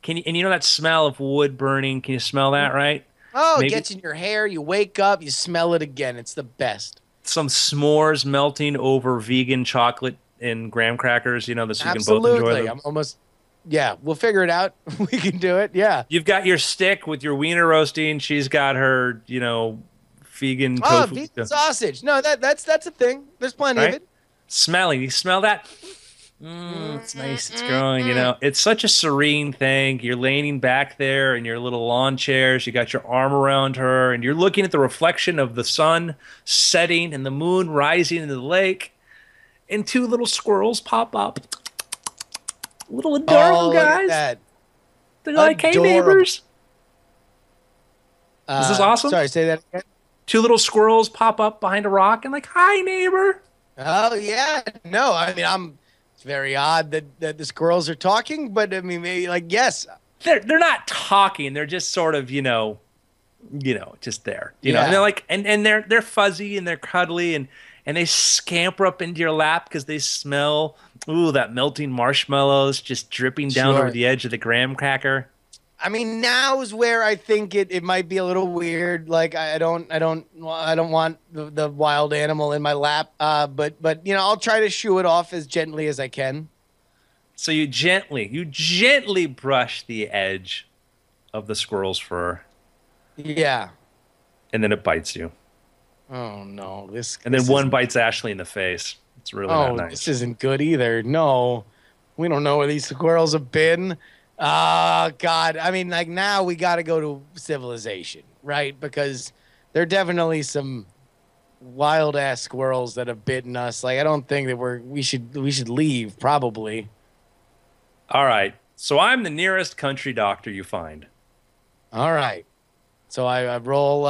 And you know that smell of wood burning? Can you smell that, right? Oh, it gets in your hair. You wake up, you smell it again. It's the best. Some s'mores melting over vegan chocolate and graham crackers, you know, so you can both enjoy them. I'm almost, yeah, we'll figure it out. We can do it, yeah. You've got your stick with your wiener roasting. She's got her, you know, vegan tofu. Vegan sausage. No, that's a thing. There's plenty of it. Smelling. You smell that? It's nice. It's growing, you know. It's such a serene thing. You're leaning back there in your little lawn chairs. You got your arm around her, and you're looking at the reflection of the sun setting and the moon rising into the lake. And two little squirrels pop up. Little adorable guys. That. They're like, hey, neighbors. Is this awesome? Sorry, say that again. Two little squirrels pop up behind a rock and like, hi, neighbor. Oh, yeah. No, I mean, it's very odd that the squirrels are talking, but I mean, maybe like, yes. They're not talking. They're just sort of, you know, just there. You know, and they're like, and they're fuzzy and they're cuddly, and and they scamper up into your lap because they smell, ooh, that melting marshmallows just dripping down over Sure. the edge of the graham cracker. I mean, now is where I think it might be a little weird. Like I don't want the wild animal in my lap. But I'll try to shoo it off as gently as I can. So you gently brush the edge of the squirrel's fur, Yeah. and then it bites you. Oh no, this And then this one isn't. bites Ashley in the face. It's really not Oh, this nice. isn't good either. No, we don't know where these squirrels have been. Oh God, I mean, like now we got to go to civilization, right? Because there are definitely some wild ass squirrels that have bitten us. Like I don't think that we should leave. Probably. All right. So I'm the nearest country doctor you find. All right. So I roll.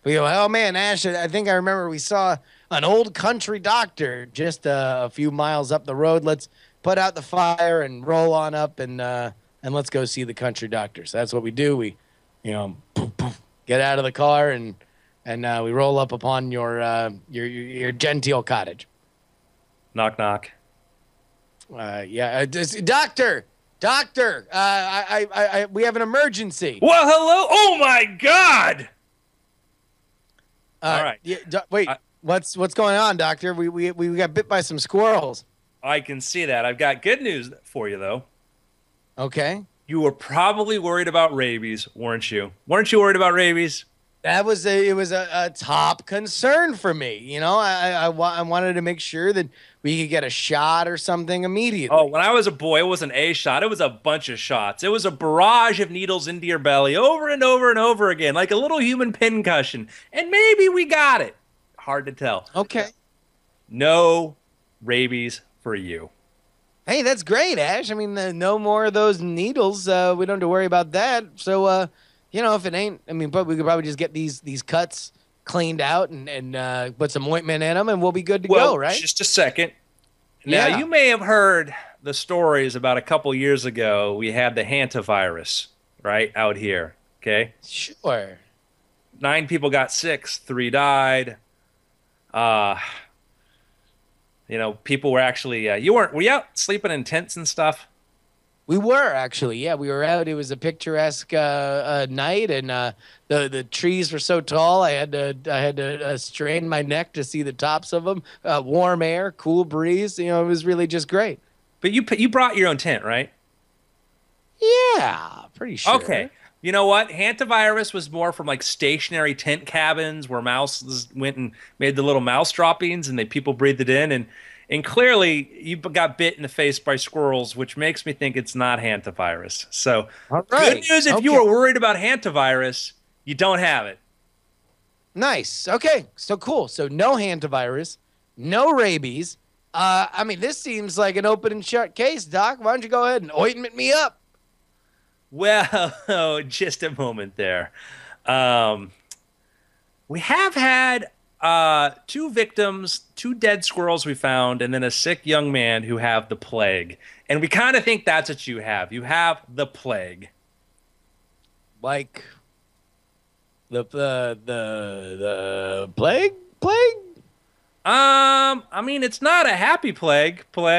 We go. Oh man, Ash. I think I remember we saw an old country doctor just a few miles up the road. Let's put out the fire and roll on up and let's go see the country doctor. So that's what we do. We, poof, poof, get out of the car and we roll up upon your genteel cottage. Knock, knock. Yeah, doctor. We have an emergency. Well, hello. Oh my God. All right. Yeah, wait. I- What's going on, doctor? We got bit by some squirrels. I can see that. I've got good news for you, though. Okay. You were probably worried about rabies, weren't you? Weren't you worried about rabies? It was a top concern for me. I wanted to make sure that we could get a shot or something immediately. Oh, when I was a boy, it wasn't a shot. It was a bunch of shots. It was a barrage of needles into your belly over and over and over again, like a little human pincushion. And maybe we got it. Hard to tell. Okay. No rabies for you. Hey, that's great, Ash. I mean, no more of those needles. We don't have to worry about that. So, if it ain't, I mean, but we could probably just get these cuts cleaned out and put some ointment in them, and we'll be good to Well, go, right? just a second. Now, Yeah. you may have heard the stories about a couple years ago. We had the hantavirus, right, out here. Okay. Sure. 9 people got sick, 3 died. Uh, people were actually, were you out sleeping in tents and stuff? We were actually, yeah, we were out. It was a picturesque night, and the trees were so tall. I had to strain my neck to see the tops of them. Warm air, cool breeze. It was really just great. But you brought your own tent, right? Yeah, pretty sure. Okay. You know what? Hantavirus was more from like stationary tent cabins where mouses went and made the little mouse droppings and people breathed it in. And clearly you got bit in the face by squirrels, which makes me think it's not hantavirus. So All good right. news if you Okay. were worried about hantavirus, you don't have it. Nice. Okay, so cool. So no hantavirus, no rabies. I mean, this seems like an open and shut case, Doc. Why don't you go ahead and ointment me up? Well, just a moment there. We have had 2 victims, 2 dead squirrels we found, and then a sick young man who have the plague. And we kind of think that's what you have. You have the plague. Like the plague? I mean, it's not a happy plague, Well,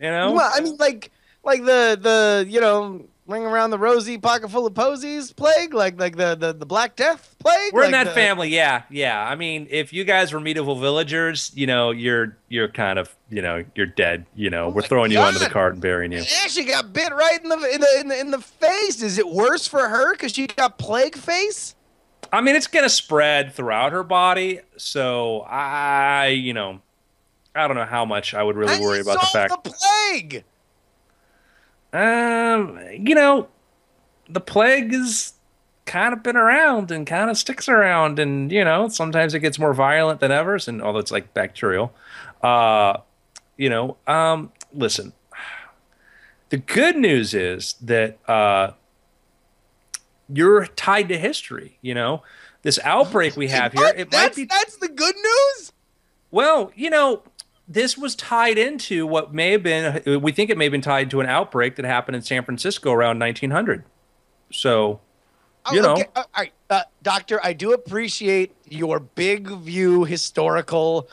I mean, like the ring around the rosy pocket full of posies plague, like the Black Death plague. We're in like that family, yeah. I mean, if you guys were medieval villagers, you're kind of, you're dead. We're my throwing you onto the God. cart and burying you. Yeah, she got bit right in the face. Is it worse for her because she got plague face? I mean, it's gonna spread throughout her body, so I don't know how much I would really How do worry you about the solve fact. the plague. The plague has kind of been around and kind of sticks around, and sometimes it gets more violent than ever, and although it's like bacterial. Listen, the good news is that you're tied to history. This outbreak we have here, What? it might be. That's the good news. Well, this was tied into what may have been, we think it may have been tied to an outbreak that happened in San Francisco around 1900. So, you Okay. know. All right, Doctor. I do appreciate your big view historical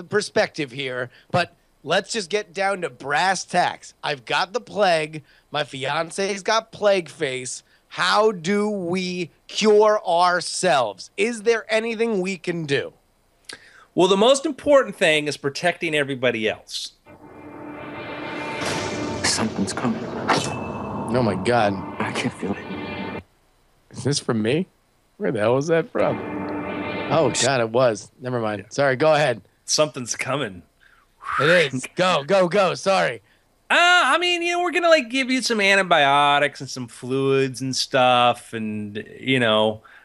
perspective here, but let's just get down to brass tacks. I've got the plague. My fiance's got plague face. How do we cure ourselves? Is there anything we can do? Well, the most important thing is protecting everybody else. Something's coming. Oh my God. I can feel it. Is this from me? Where the hell was that from? Oh God, it was. Never mind. Sorry. Go ahead. Something's coming. It is. Go, go, go. Sorry. I mean, we're gonna like give you some antibiotics and some fluids and stuff, and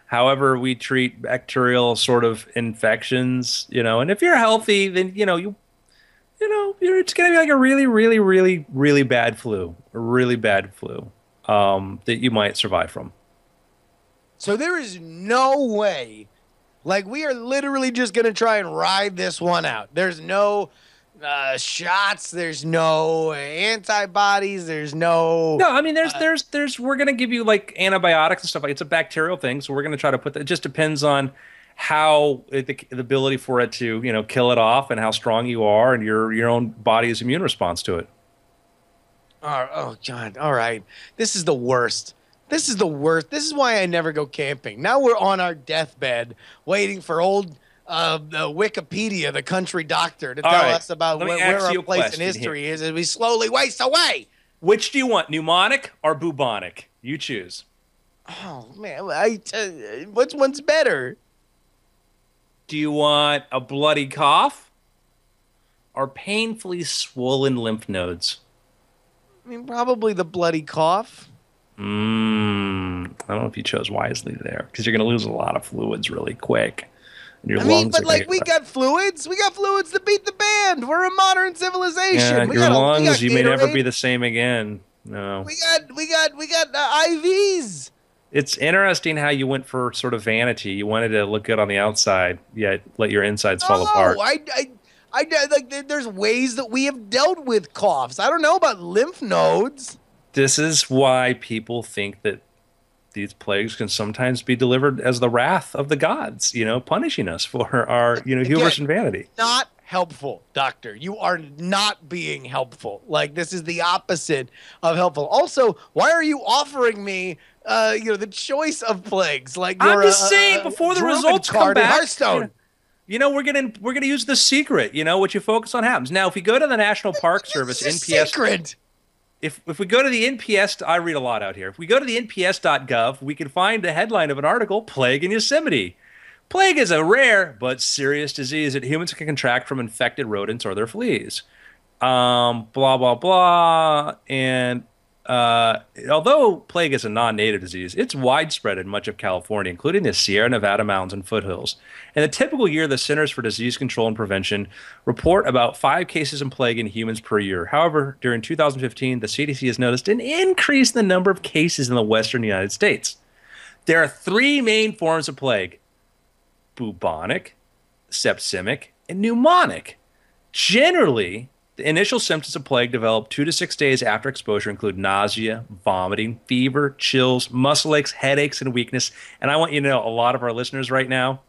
however we treat bacterial sort of infections, and if you're healthy, then it's gonna be like a really, really, really, really bad flu, that you might survive from. So there is no way, like we are literally just gonna try and ride this one out. There's no shots. There's no antibodies. There's no. No, I mean, there's. We're gonna give you like antibiotics and stuff. Like it's a bacterial thing, so we're gonna try to put that. It just depends on how the ability for it to kill it off and how strong you are and your own body's immune response to it. Oh God! All right, this is the worst. This is the worst. This is why I never go camping. Now we're on our deathbed, waiting for old Wikipedia, the country doctor, to tell us about where our place in history is as we slowly waste away. Which do you want, pneumonic or bubonic? You choose. Oh man, which one's better? Do you want a bloody cough or painfully swollen lymph nodes? I mean, probably the bloody cough. I don't know if you chose wisely there because you're going to lose a lot of fluids really quick. But like we got fluids. We got fluids to beat the band. We're a modern civilization. Yeah, we your lungs, we got you may never be the same again. No. We got IVs. It's interesting how you went for sort of vanity. You wanted to look good on the outside, yet let your insides fall apart. I like. There's ways that we have dealt with coughs. I don't know about lymph nodes. This is why people think that these plagues can sometimes be delivered as the wrath of the gods, punishing us for our, hubris and vanity. Not helpful, Doctor. You are not being helpful. Like, this is the opposite of helpful. Also, why are you offering me, the choice of plagues? Like, I'm just saying, before the results come back, Hearthstone. We're gonna use the secret. What you focus on happens. Now, if we go to the National Park Service, NPS. Secret. If we go to the NPS, I read a lot out here. If we go to the NPS.gov, we can find the headline of an article, Plague in Yosemite. Plague is a rare but serious disease that humans can contract from infected rodents or their fleas. Blah, blah, blah. And although plague is a non-native disease, it's widespread in much of California, including the Sierra Nevada mountains and foothills. In a typical year, the Centers for Disease Control and Prevention report about 5 cases of plague in humans per year. However, during 2015, the CDC has noticed an increase in the number of cases in the western United States. There are 3 main forms of plague: bubonic, septicemic, and pneumonic. Generally, the initial symptoms of plague develop 2 to 6 days after exposure, include nausea, vomiting, fever, chills, muscle aches, headaches, and weakness. And I want you to know, a lot of our listeners right now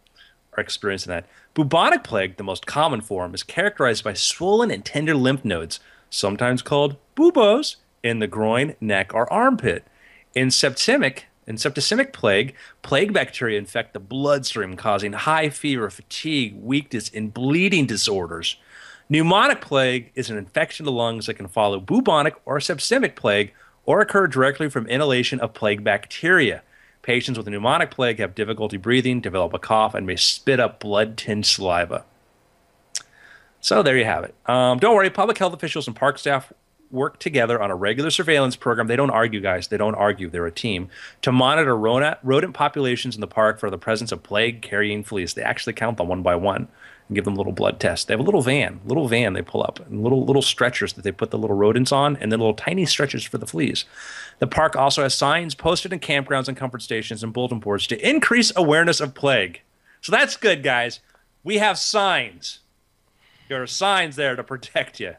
are experiencing that. Bubonic plague, the most common form, is characterized by swollen and tender lymph nodes, sometimes called buboes, in the groin, neck, or armpit. In septicemic plague, plague bacteria infect the bloodstream, causing high fever, fatigue, weakness, and bleeding disorders. Pneumonic plague is an infection of the lungs that can follow bubonic or septicemic plague or occur directly from inhalation of plague bacteria. Patients with pneumonic plague have difficulty breathing, develop a cough, and may spit up blood-tinged saliva. So there you have it. Don't worry, public health officials and park staff work together on a regular surveillance program. They don't argue, guys. They don't argue. They're a team to monitor rodent populations in the park for the presence of plague-carrying fleas. They actually count them one by one and give them little blood tests. They have a little van they pull up, and little stretchers that they put the little rodents on, and then little tiny stretchers for the fleas. The park also has signs posted in campgrounds and comfort stations and bulletin boards to increase awareness of plague. So that's good, guys. We have signs. There are signs there to protect you.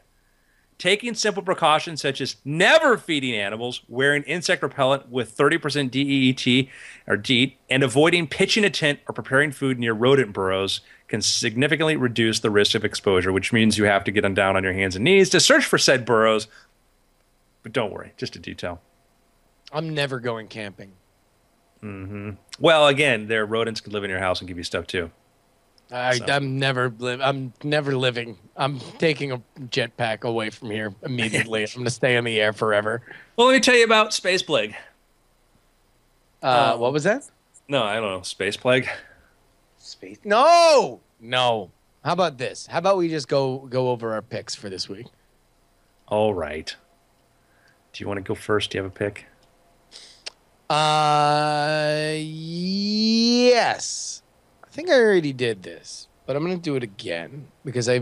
taking simple precautions such as never feeding animals, wearing insect repellent with 30% DEET or DEET, and avoiding pitching a tent or preparing food near rodent burrows can significantly reduce the risk of exposure, which means you have to get them down on your hands and knees to search for said burrows. But don't worry, just a detail. I'm never going camping. Well, again, their rodents could live in your house and give you stuff too. I'm never living. I'm taking a jetpack away from here immediately. I'm going to stay in the air forever. Well, let me tell you about Space Plague. What was that? No, I don't know. Space Plague? Space? No. How about this? How about we just go over our picks for this week? All right. Do you want to go first? Do you have a pick? Yes. I think I already did this, but I'm going to do it again because I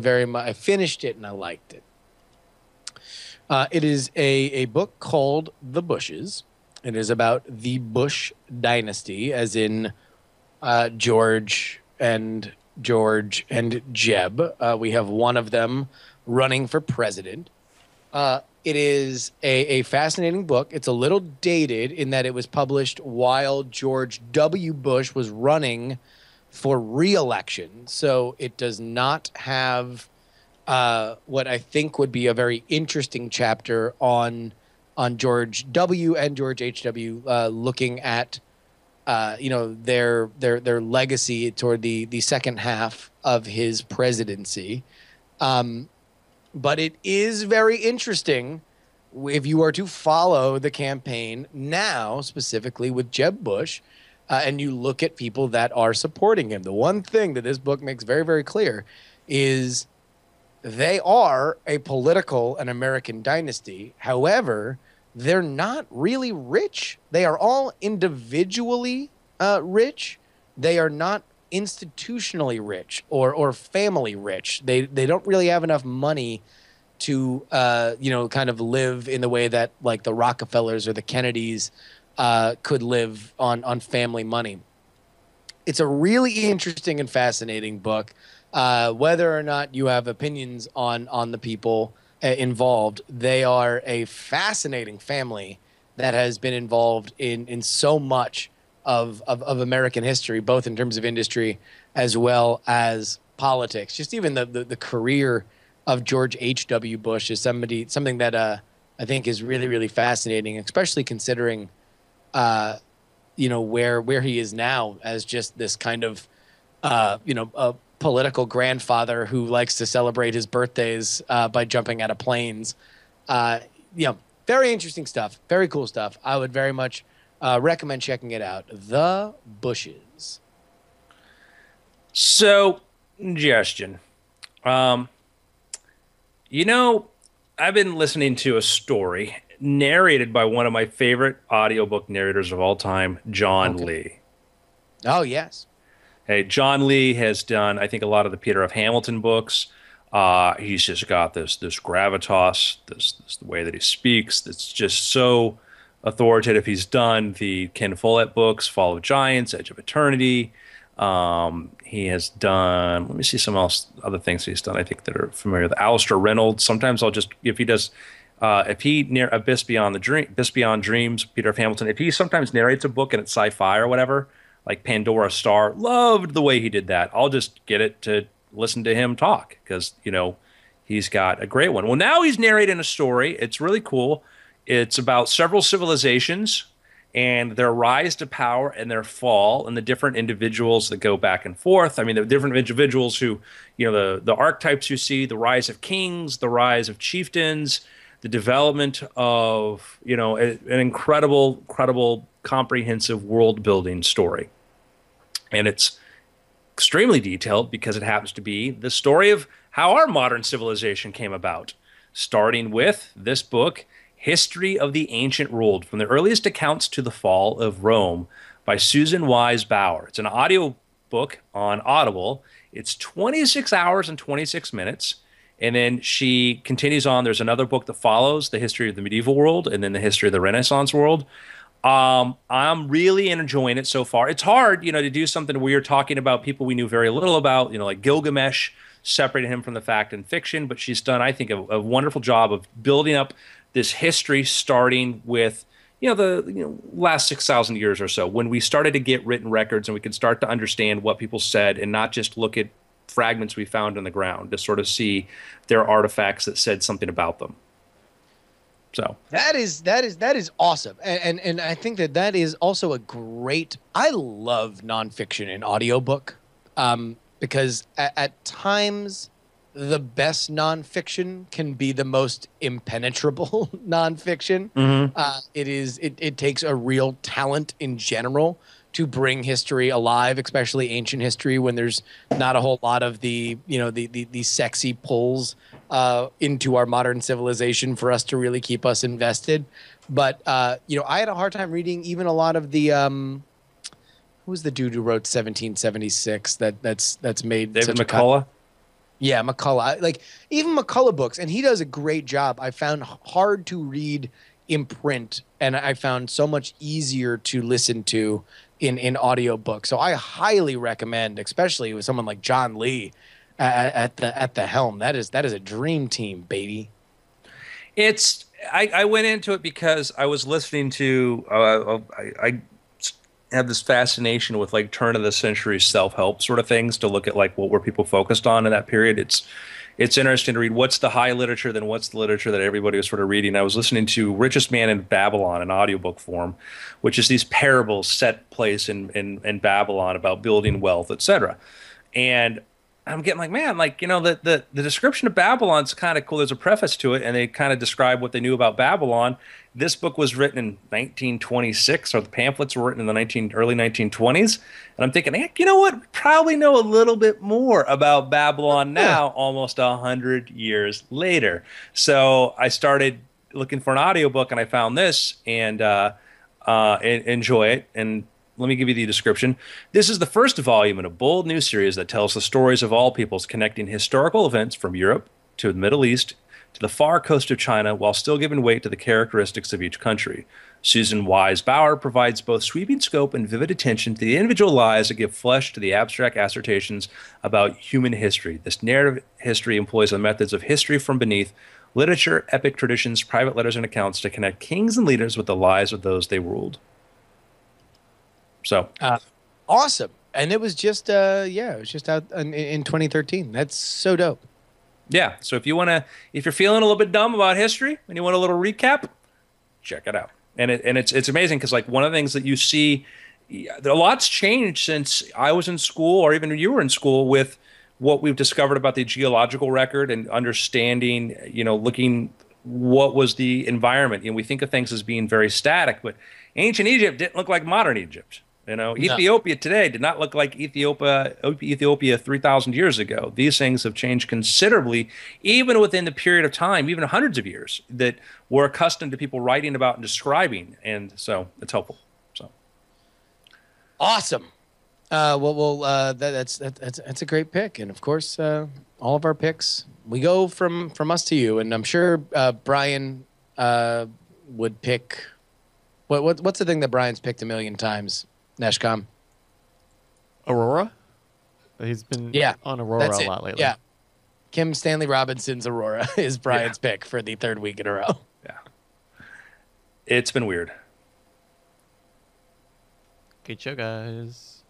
finished it and I liked it. It is a book called The Bushes. It is about the Bush dynasty, as in George and Jeb. We have one of them running for president. It is a fascinating book. It's a little dated in that it was published while George W. Bush was running for re-election. So it does not have what I think would be a very interesting chapter on George W. and George H.W. Looking at their legacy toward the second half of his presidency. But it is very interesting if you are to follow the campaign now, specifically with Jeb Bush, and you look at people that are supporting him. The one thing that this book makes very, very clear is they are a political and American dynasty. However, they're not really rich. They are all individually rich. They are not institutionally rich or family rich. They don't really have enough money to kind of live in the way that like the Rockefellers or the Kennedys could live on family money. It's a really interesting and fascinating book. Whether or not you have opinions on the people involved, they are a fascinating family that has been involved in so much of American history, both in terms of industry as well as politics. Just even the career of George H.W. Bush is something that I think is really, really fascinating, especially considering where he is now as just this kind of a political grandfather who likes to celebrate his birthdays by jumping out of planes. Very interesting stuff, very cool stuff. I would very much recommend checking it out. The Bushes. So, Justin, I've been listening to a story narrated by one of my favorite audiobook narrators of all time, John Lee. Oh, yes. Hey, John Lee has done, I think, a lot of the Peter F. Hamilton books. He's just got this gravitas, this the way that he speaks that's just so authoritative. He's done the Ken Follett books, Fall of Giants, Edge of Eternity. He has done, let me see some other things he's done, I think, that are familiar with Alistair Reynolds. Sometimes if he near Abyss Beyond Dreams, Peter F. Hamilton, if he sometimes narrates a book and it's sci-fi or whatever, like Pandora Star, loved the way he did that. I'll just get it to listen to him talk because, he's got a great one. Well, now he's narrating a story. It's really cool. It's about several civilizations and their rise to power and their fall and the different individuals that go back and forth. I mean, the different individuals who, the archetypes you see, the rise of kings, the rise of chieftains, the development of, an incredible, comprehensive world-building story. And it's extremely detailed because it happens to be the story of how our modern civilization came about, starting with this book, History of the Ancient World, From the Earliest Accounts to the Fall of Rome by Susan Wise Bauer. It's an audio book on Audible. It's 26 hours and 26 minutes. And then she continues on. There's another book that follows, the history of the medieval world and then the history of the Renaissance world. I'm really enjoying it so far. It's hard, to do something where you're talking about people we knew very little about, like Gilgamesh, separating him from the fact and fiction. But she's done, I think, a wonderful job of building up this history, starting with, the last 6,000 years or so, when we started to get written records and we could start to understand what people said and not just look at fragments we found in the ground to sort of see their artifacts that said something about them. So that is awesome, and I think that is also a great. I love nonfiction in audiobook, because at times the best nonfiction can be the most impenetrable nonfiction. It takes a real talent in general to bring history alive, especially ancient history, when there's not a whole lot of the sexy pulls into our modern civilization for us to really keep us invested. But I had a hard time reading even a lot of the who's the dude who wrote 1776 that's made David such McCullough. Yeah, McCullough. Like even McCullough books, and he does a great job. I found hard to read in print, and I found so much easier to listen to in audiobook. So I highly recommend, especially with someone like John Lee at the helm. That is a dream team, baby. I went into it because I was listening to I have this fascination with like turn of the century self-help sort of things to look at like what were people focused on in that period. It's interesting to read what's the high literature, then what's the literature that everybody was sort of reading. I was listening to Richest Man in Babylon in audiobook form, which is these parables set place in Babylon about building wealth, etc. And I'm getting like, man, like, the description of Babylon's kind of cool. There's a preface to it, and they kind of describe what they knew about Babylon. This book was written in 1926, or the pamphlets were written in the early 1920s. And I'm thinking, hey, you know what? We probably know a little bit more about Babylon now, almost 100 years later. So I started looking for an audiobook, and I found this, and enjoy it. And let me give you the description. This is the first volume in a bold new series that tells the stories of all peoples, connecting historical events from Europe to the Middle East to the far coast of China, while still giving weight to the characteristics of each country. Susan Wise Bauer provides both sweeping scope and vivid attention to the individual lives that give flesh to the abstract assertions about human history. This narrative history employs the methods of history from beneath, literature, epic traditions, private letters, and accounts to connect kings and leaders with the lives of those they ruled. So awesome. And it was just it was just out in 2013. That's so dope. Yeah. So if you're feeling a little bit dumb about history and you want a little recap, check it out. And it's amazing because like one of the things that you see, a lot's changed since I was in school, or even you were in school, with what we've discovered about the geological record and understanding, looking what was the environment. We think of things as being very static, but ancient Egypt didn't look like modern Egypt. No. Ethiopia today did not look like Ethiopia 3,000 years ago. These things have changed considerably, even within the period of time, even hundreds of years, that we're accustomed to people writing about and describing. And so it's helpful. So awesome. That's a great pick. And of course, all of our picks, we go from us to you. And I'm sure Brian would pick. What's the thing that Brian's picked a million times? Neshcom. Aurora? He's been on Aurora a lot lately. Yeah. Kim Stanley Robinson's Aurora is Brian's pick for the third week in a row. Yeah. It's been weird. Good show, guys.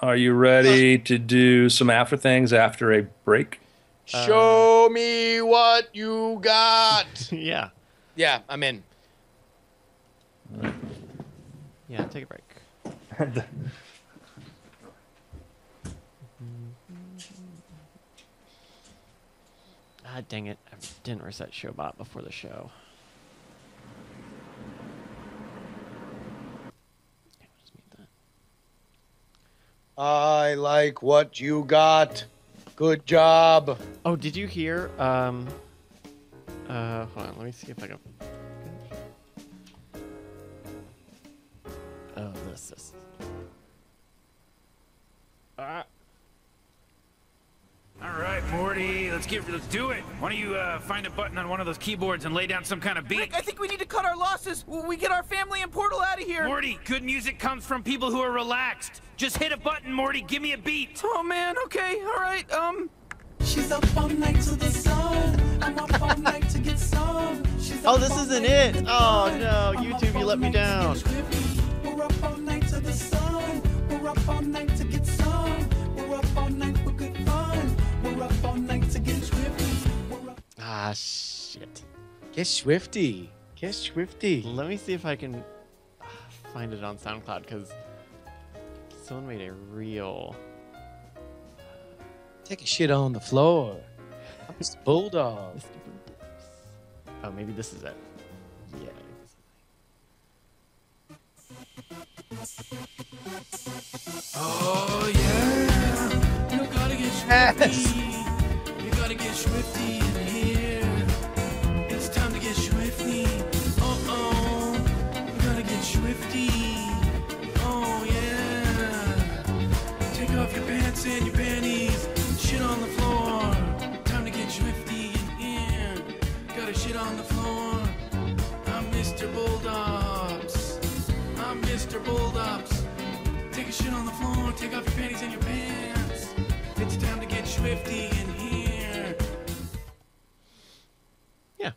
Are you ready to do some after things after a break? Show me what you got. Yeah. Yeah, I'm in. Yeah, take a break. Ah, dang it. I didn't reset Showbot before the show. I like what you got. Good job. Oh, did you hear? Hold on. Let me see if I can. Oh, this. All right, Morty, let's do it. Why don't you find a button on one of those keyboards and lay down some kind of beat? Rick, I think we need to cut our losses. We get our family and Portal out of here. Morty, good music comes from people who are relaxed. Just hit a button, Morty. Give me a beat. Oh man, okay, all right. She's up all night to the sun. I'm up all night to get some. Oh, this isn't it. Oh no, YouTube, you let me down. We're up all night to the sun. We're up all night to get some. We're up all night for good fun. We're up all night to get swifty. Ah, shit. Get Swifty. Get Swifty. Let me see if I can find it on SoundCloud, because someone made a real... Take a shit on the floor. I'm just a bulldog. Oh, maybe this is it. Yeah. Oh yeah, you gotta get swifty. You gotta get swifty in here. It's time to get swifty. You gotta get swifty. Oh yeah. Take off your pants and your panties. Shit on the floor. Time to get swifty in here. Gotta shit on the floor. I'm Mr. Bulldogs. I'm Mr. Bulldogs. Take a shit on the floor, take off your panties and your pants. It's time to get swifty in here. Yeah.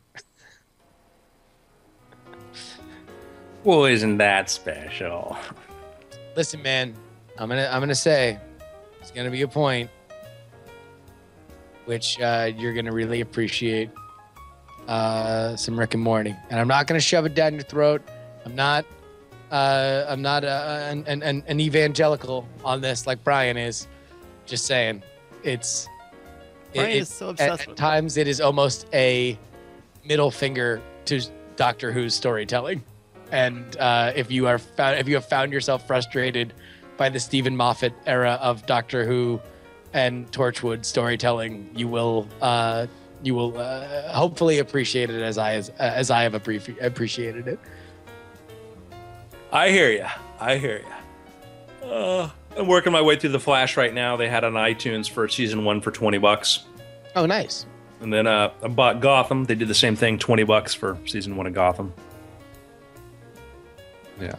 Well, isn't that special? Listen, man, I'm gonna say it's gonna be a point which you're gonna really appreciate some Rick and Morty, and I'm not gonna shove it down your throat. I'm not an evangelical on this like Brian is. Just saying, Brian is so obsessed at with times it is almost a middle finger to Doctor Who's storytelling. And if you have found yourself frustrated by the Stephen Moffat era of Doctor Who and Torchwood storytelling, you will hopefully appreciate it as I have appreciated it. I hear you. I'm working my way through The Flash right now. They had on iTunes for season 1 for $20. Oh, nice. And then I bought Gotham. They did the same thing, $20 for season 1 of Gotham. Yeah.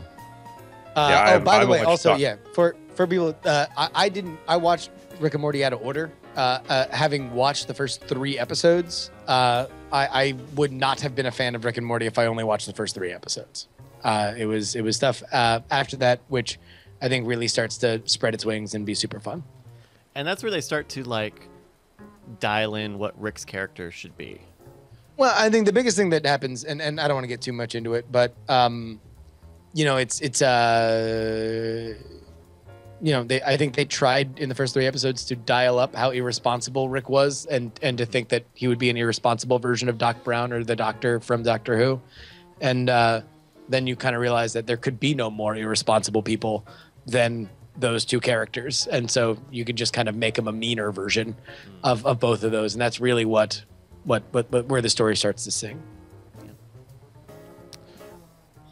By the way, I also, yeah, for people, I watched Rick and Morty out of order. Having watched the first 3 episodes, I would not have been a fan of Rick and Morty if I only watched the first 3 episodes. It was stuff after that, which I think really starts to spread its wings and be super fun. And that's where they start to like dial in what Rick's character should be. Well, I think the biggest thing that happens, and I don't want to get too much into it, but I think they tried in the first 3 episodes to dial up how irresponsible Rick was, and to think that he would be an irresponsible version of Doc Brown or the Doctor from Doctor Who, and then you kind of realize that there could be no more irresponsible people than those 2 characters, and so you could just kind of make them a meaner version of both of those, and that's really what where the story starts to sing. Yeah.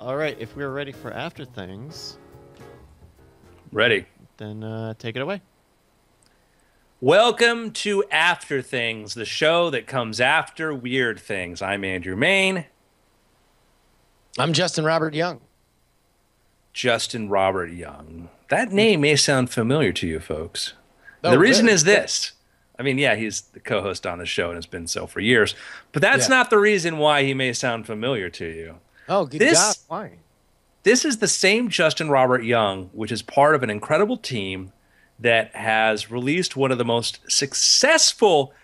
All right, if we're ready for After Things, Ready. then take it away. Welcome to After Things, the show that comes after weird things. I'm Andrew Main. I'm Justin Robert Young. Justin Robert Young. That name may sound familiar to you folks. Oh, the reason really? is this. I mean, yeah, he's the co-host on the show and has been so for years. But that's Yeah. not the reason why he may sound familiar to you. Oh, good This- job. Why? This is the same Justin Robert Young, which is part of an incredible team that has released one of the most successful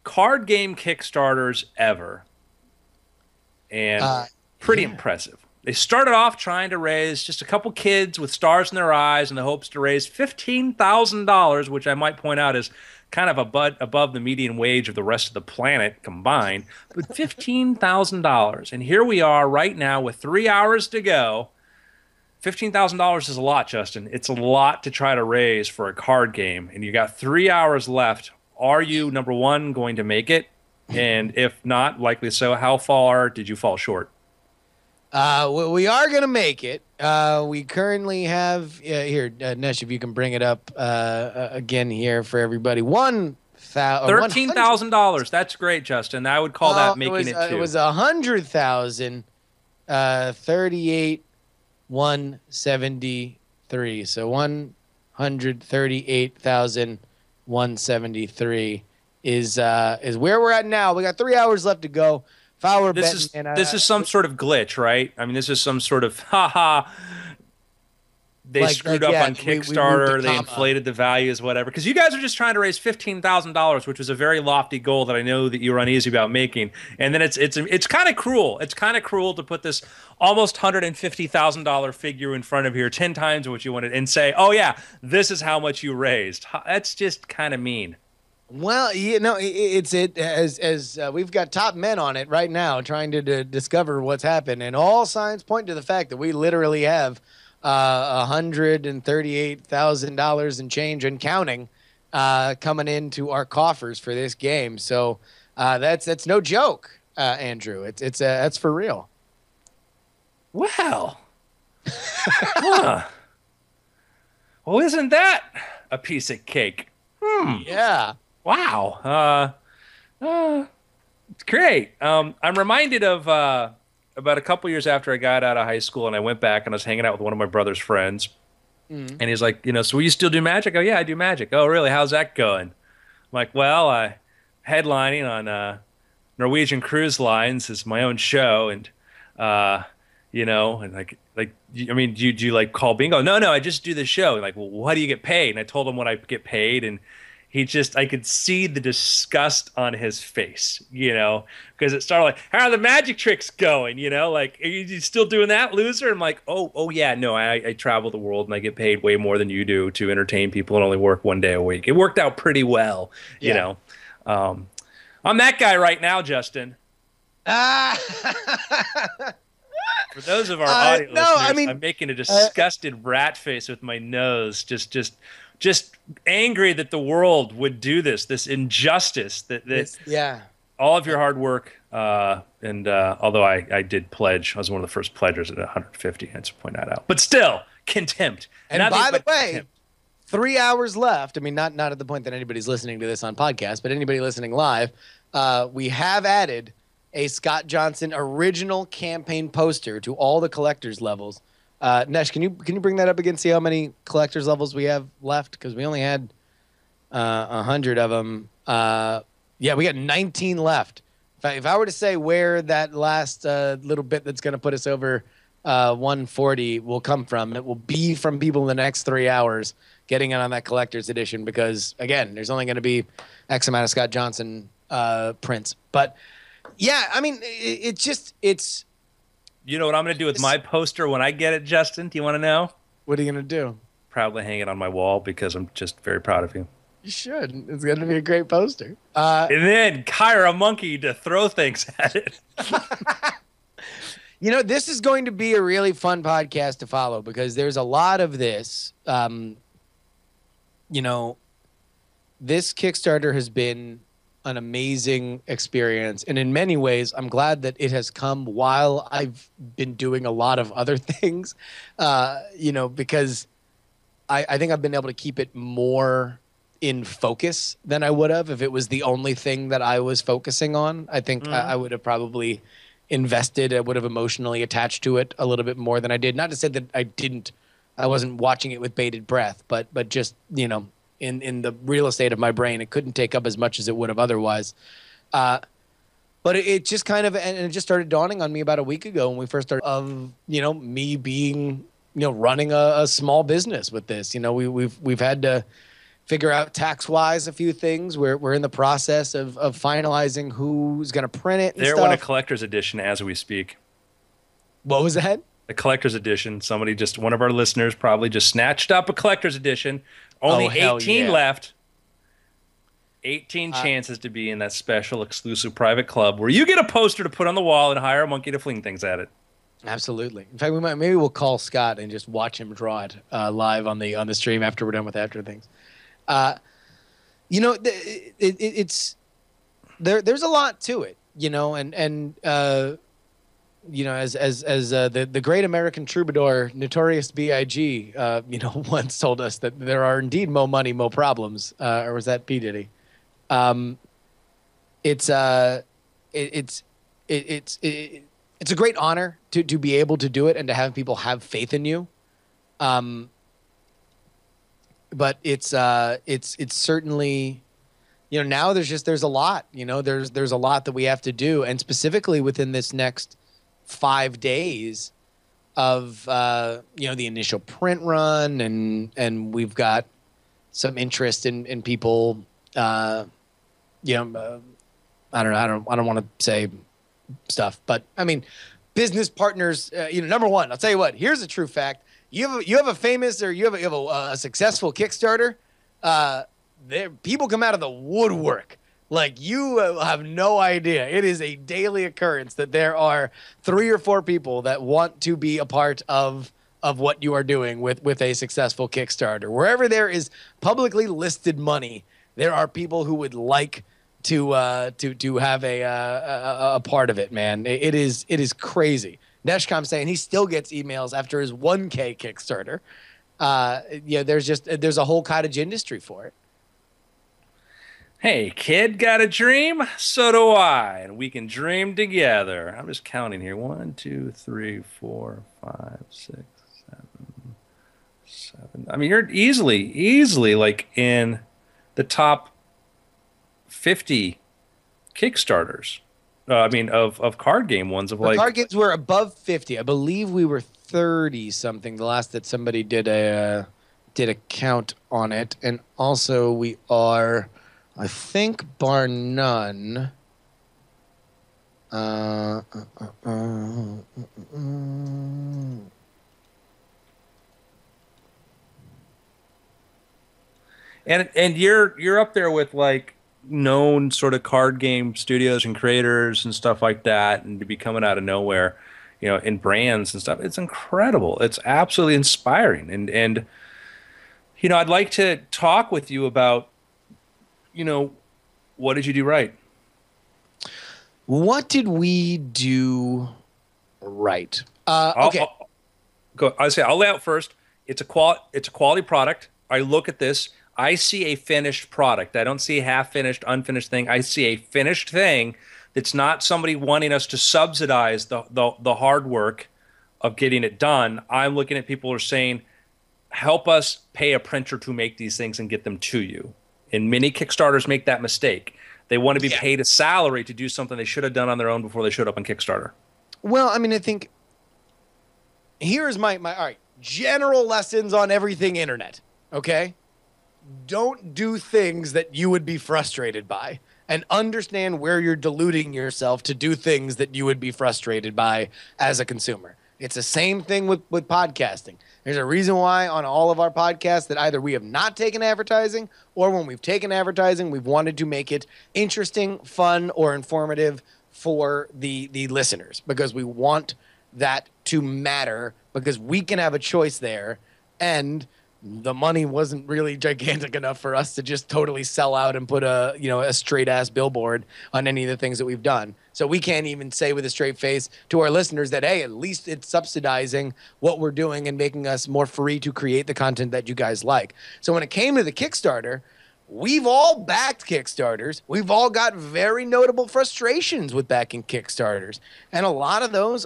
card game Kickstarters ever. And pretty impressive. They started off trying to raise just a couple kids with stars in their eyes in the hopes to raise $15,000, which I might point out is kind of above the median wage of the rest of the planet combined, but $15,000. And here we are right now with 3 hours to go. $15,000 is a lot, Justin. It's a lot to try to raise for a card game, and you got 3 hours left. Are you, number one, going to make it? And if not, likely so, how far did you fall short? We are going to make it. We currently have, here, Nesh, if you can bring it up again here for everybody, $1,000. $13,000. That's great, Justin. I would call that making it two. It was 100,000. 38,173. So 138,173 is where we're at now. We got 3 hours left to go. If I were this is some sort of glitch, right? I mean, this is some sort of they screwed up on Kickstarter. They inflated the values, whatever. Because you guys are just trying to raise $15,000, which was a very lofty goal that I know that you were uneasy about making. And then it's kind of cruel. It's kind of cruel to put this almost $150,000 figure in front of here, 10 times what you wanted, and say, "Oh yeah, this is how much you raised." That's just kind of mean. Well, we've got top men on it right now trying to discover what's happened, and all signs point to the fact that we literally have $138,000 and change and counting coming into our coffers for this game. So that's no joke, Andrew. That's for real. Well, huh. Well, isn't that a piece of cake? Yeah. Wow. It's great. I'm reminded of about a couple years after I got out of high school, and I went back and I was hanging out with one of my brother's friends. And he's like, so will you still do magic? Oh, yeah, I do magic. Oh, really? How's that going? I'm like, well, I headlining on Norwegian Cruise Lines is my own show, and and I mean, do you like call bingo? No, I just do the show. Like, well, what do you get paid? And I told him what I get paid, and I could see the disgust on his face, because it started like, how are the magic tricks going? Like, are you still doing that, loser? I'm like, oh yeah, no, I travel the world and I get paid way more than you do to entertain people and only work 1 day a week. It worked out pretty well, I'm that guy right now, Justin. For those of our audio listeners, I'm making a disgusted rat face with my nose, just angry that the world would do this injustice, that all of your hard work, and although I did pledge, I was one of the first pledgers at 150, I had to point that out. But still, contempt. And by the way, contempt. 3 hours left. I mean, not at the point that anybody's listening to this on podcast, but anybody listening live, we have added a Scott Johnson original campaign poster to all the collector's levels. Nesh, can you bring that up again? See how many collector's levels we have left? Because we only had 100 of them. We got 19 left. If I were to say where that last little bit that's going to put us over 140 will come from, it will be from people in the next 3 hours getting in on that collector's edition. Because again, there's only going to be X amount of Scott Johnson prints. But yeah, I mean, it's. You know what I'm going to do with my poster when I get it, Justin? Do you want to know? What are you going to do? Probably hang it on my wall because I'm just very proud of you. You should. It's going to be a great poster. And then hire a monkey to throw things at it. This is going to be a really fun podcast to follow because there's a lot of this. This Kickstarter has been an amazing experience. And in many ways, I'm glad that it has come while I've been doing a lot of other things, because I think I've been able to keep it more in focus than I would have if it was the only thing that I was focusing on. I think I would have probably invested, I would have emotionally attached to it a little bit more than I did. Not to say that I wasn't watching it with bated breath, but just, in the real estate of my brain, it couldn't take up as much as it would have otherwise. But it just kind of, and it just started dawning on me about a week ago when we first started of, me being, running a small business with this. We've had to figure out tax-wise a few things. We're in the process of finalizing who's going to print it and They're stuff. on a collector's edition as we speak. What was that? A collector's edition. One of our listeners probably just snatched up a collector's edition. Only 18 left. 18 chances to be in that special exclusive private club where you get a poster to put on the wall and hire a monkey to fling things at it. Absolutely. In fact, maybe we'll call Scott and just watch him draw it live on the stream after we're done with After Things. It's there's a lot to it, as the great American troubadour Notorious B.I.G. Once told us that there are indeed mo money, mo problems, or was that P. Diddy? It's it's it's a great honor to be able to do it and to have people have faith in you. But it's certainly, now there's a lot, there's a lot that we have to do, and specifically within this next 5 days of the initial print run, and we've got some interest in people. I don't want to say stuff, but I mean, business partners. Number one, I'll tell you what. Here's a true fact: you have a famous, or you have a successful Kickstarter. People come out of the woodwork. Like, you have no idea. It is a daily occurrence that there are 3 or 4 people that want to be a part of what you are doing with a successful Kickstarter. Wherever there is publicly listed money, there are people who would like to have a part of it, man. It is crazy. Neshcom saying he still gets emails after his 1K Kickstarter. There's a whole cottage industry for it. Hey, kid, got a dream? So do I, and we can dream together. I'm just counting here. 1, 2, 3, 4, 5, 6, 7. I mean, you're easily like in the top 50 Kickstarters. Of card game ones. Card games were above 50. I believe we were 30 something. The last that somebody did a count on it, and also we are, I think, bar none. And you're up there with like known sort of card game studios and creators and stuff like that, and to be coming out of nowhere, in brands and stuff. It's incredible. It's absolutely inspiring. And I'd like to talk with you about, what did you do right? What did we do right? Okay. I'll lay out first. It's a quality product. I look at this. I see a finished product. I don't see a half-finished, unfinished thing. I see a finished thing that's not somebody wanting us to subsidize the hard work of getting it done. I'm looking at people who are saying, help us pay a printer to make these things and get them to you. And many Kickstarters make that mistake. They want to be paid a salary to do something they should have done on their own before they showed up on Kickstarter. Well, I mean, I think here's my all right, general lessons on everything internet, okay? Don't do things that you would be frustrated by, and understand where you're deluding yourself to do things that you would be frustrated by as a consumer. It's the same thing with podcasting. There's a reason why on all of our podcasts that either we have not taken advertising, or when we've taken advertising, we've wanted to make it interesting, fun, or informative for the listeners, because we want that to matter, because we can have a choice there, and the money wasn't really gigantic enough for us to just totally sell out and put a straight ass billboard on any of the things that we've done. So we can't even say with a straight face to our listeners that, hey, at least it's subsidizing what we're doing and making us more free to create the content that you guys like. So when it came to the Kickstarter, we've all backed Kickstarters. We've all got very notable frustrations with backing Kickstarters. And a lot of those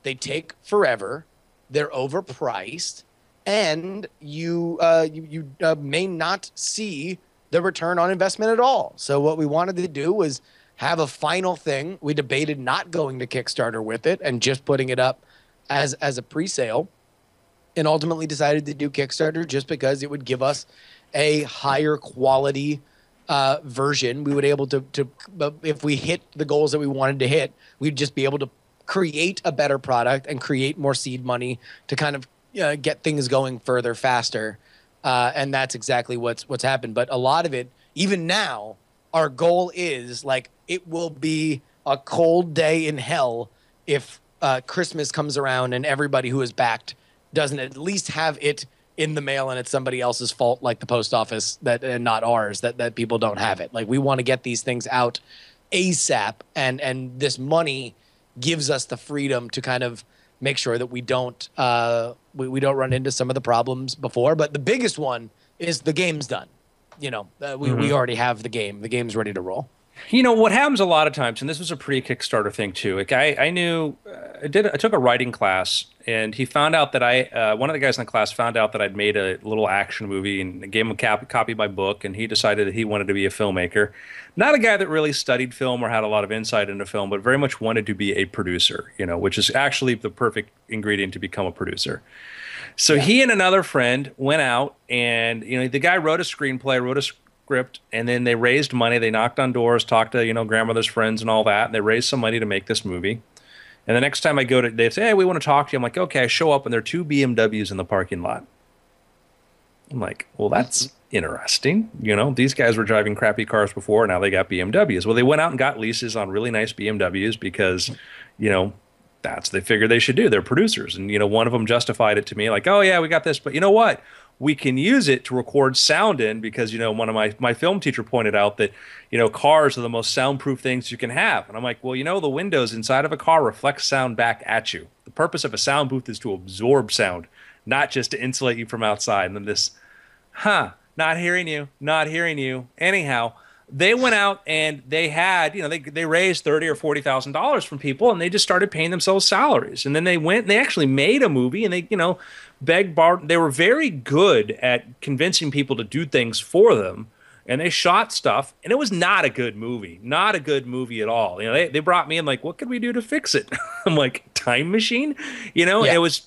they take forever. They're overpriced. And you may not see the return on investment at all. So what we wanted to do was have a final thing. We debated not going to Kickstarter with it and just putting it up as a pre-sale, and ultimately decided to do Kickstarter just because it would give us a higher quality version. We would able to if we hit the goals that we wanted to hit, we'd just be able to create a better product and create more seed money to kind of get things going further, faster, and that's exactly what's happened. But a lot of it, even now, our goal is like it will be a cold day in hell if Christmas comes around and everybody who is backed doesn't at least have it in the mail and it's somebody else's fault, like the post office, and not ours, that people don't have it. Like, we want to get these things out ASAP, and this money gives us the freedom to kind of make sure that we don't run into some of the problems before. But the biggest one is the game's done. we already have the game. The game's ready to roll. You know what happens a lot of times, and this was a pre-Kickstarter thing too. Like I knew I took a writing class, and he found out that one of the guys in the class found out that I'd made a little action movie and gave him a copy of my book, and he decided that he wanted to be a filmmaker. Not a guy that really studied film or had a lot of insight into film, but very much wanted to be a producer. Which is actually the perfect ingredient to become a producer. So he and another friend went out, and the guy wrote a screenplay, wrote a script, and then they raised money. They knocked on doors, talked to grandmother's friends and all that. And they raised some money to make this movie. And the next time I go to, they say, "Hey, we want to talk to you." I'm like, "Okay." I show up, and there are 2 BMWs in the parking lot. I'm like, "Well, that's interesting." These guys were driving crappy cars before, now they got BMWs. Well, they went out and got leases on really nice BMWs because, that's they figured they should do. They're producers. And, one of them justified it to me like, "Oh, yeah, we got this. But you know what? We can use it to record sound in because, one of my film teacher pointed out that, cars are the most soundproof things you can have." And I'm like, "Well, the windows inside of a car reflect sound back at you. The purpose of a sound booth is to absorb sound, not just to insulate you from outside." And then this, not hearing you. Anyhow, they went out and they had, they raised $30,000 or $40,000 from people, and they just started paying themselves salaries. And then they went and they actually made a movie, and they, begged, borrowed. They were very good at convincing people to do things for them. And they shot stuff, and it was not a good movie. Not a good movie at all. They brought me in like, "What could we do to fix it?" I'm like, "Time machine?" It was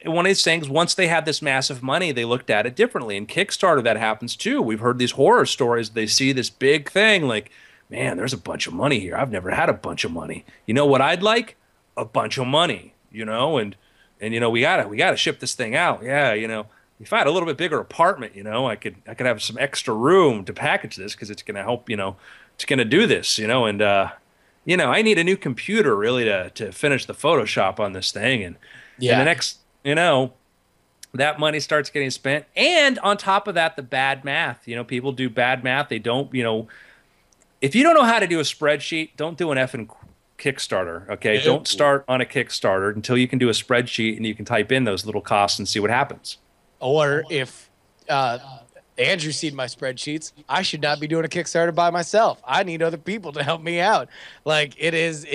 one of these things, once they had this massive money, they looked at it differently. And Kickstarter, that happens too. We've heard these horror stories. They see this big thing like, "Man, there's a bunch of money here. I've never had a bunch of money. You know what I'd like? A bunch of money, and we gotta ship this thing out. Yeah, if I had a little bit bigger apartment, I could have some extra room to package this because it's gonna help, it's gonna do this, and I need a new computer really to finish the Photoshop on this thing." And the next, that money starts getting spent. And on top of that, the bad math. People do bad math. They don't, if you don't know how to do a spreadsheet, don't do an effing Kickstarter, okay? Don't start on a Kickstarter until you can do a spreadsheet and you can type in those little costs and see what happens. Or if Andrew's seen my spreadsheets, I should not be doing a Kickstarter by myself. I need other people to help me out. Like it is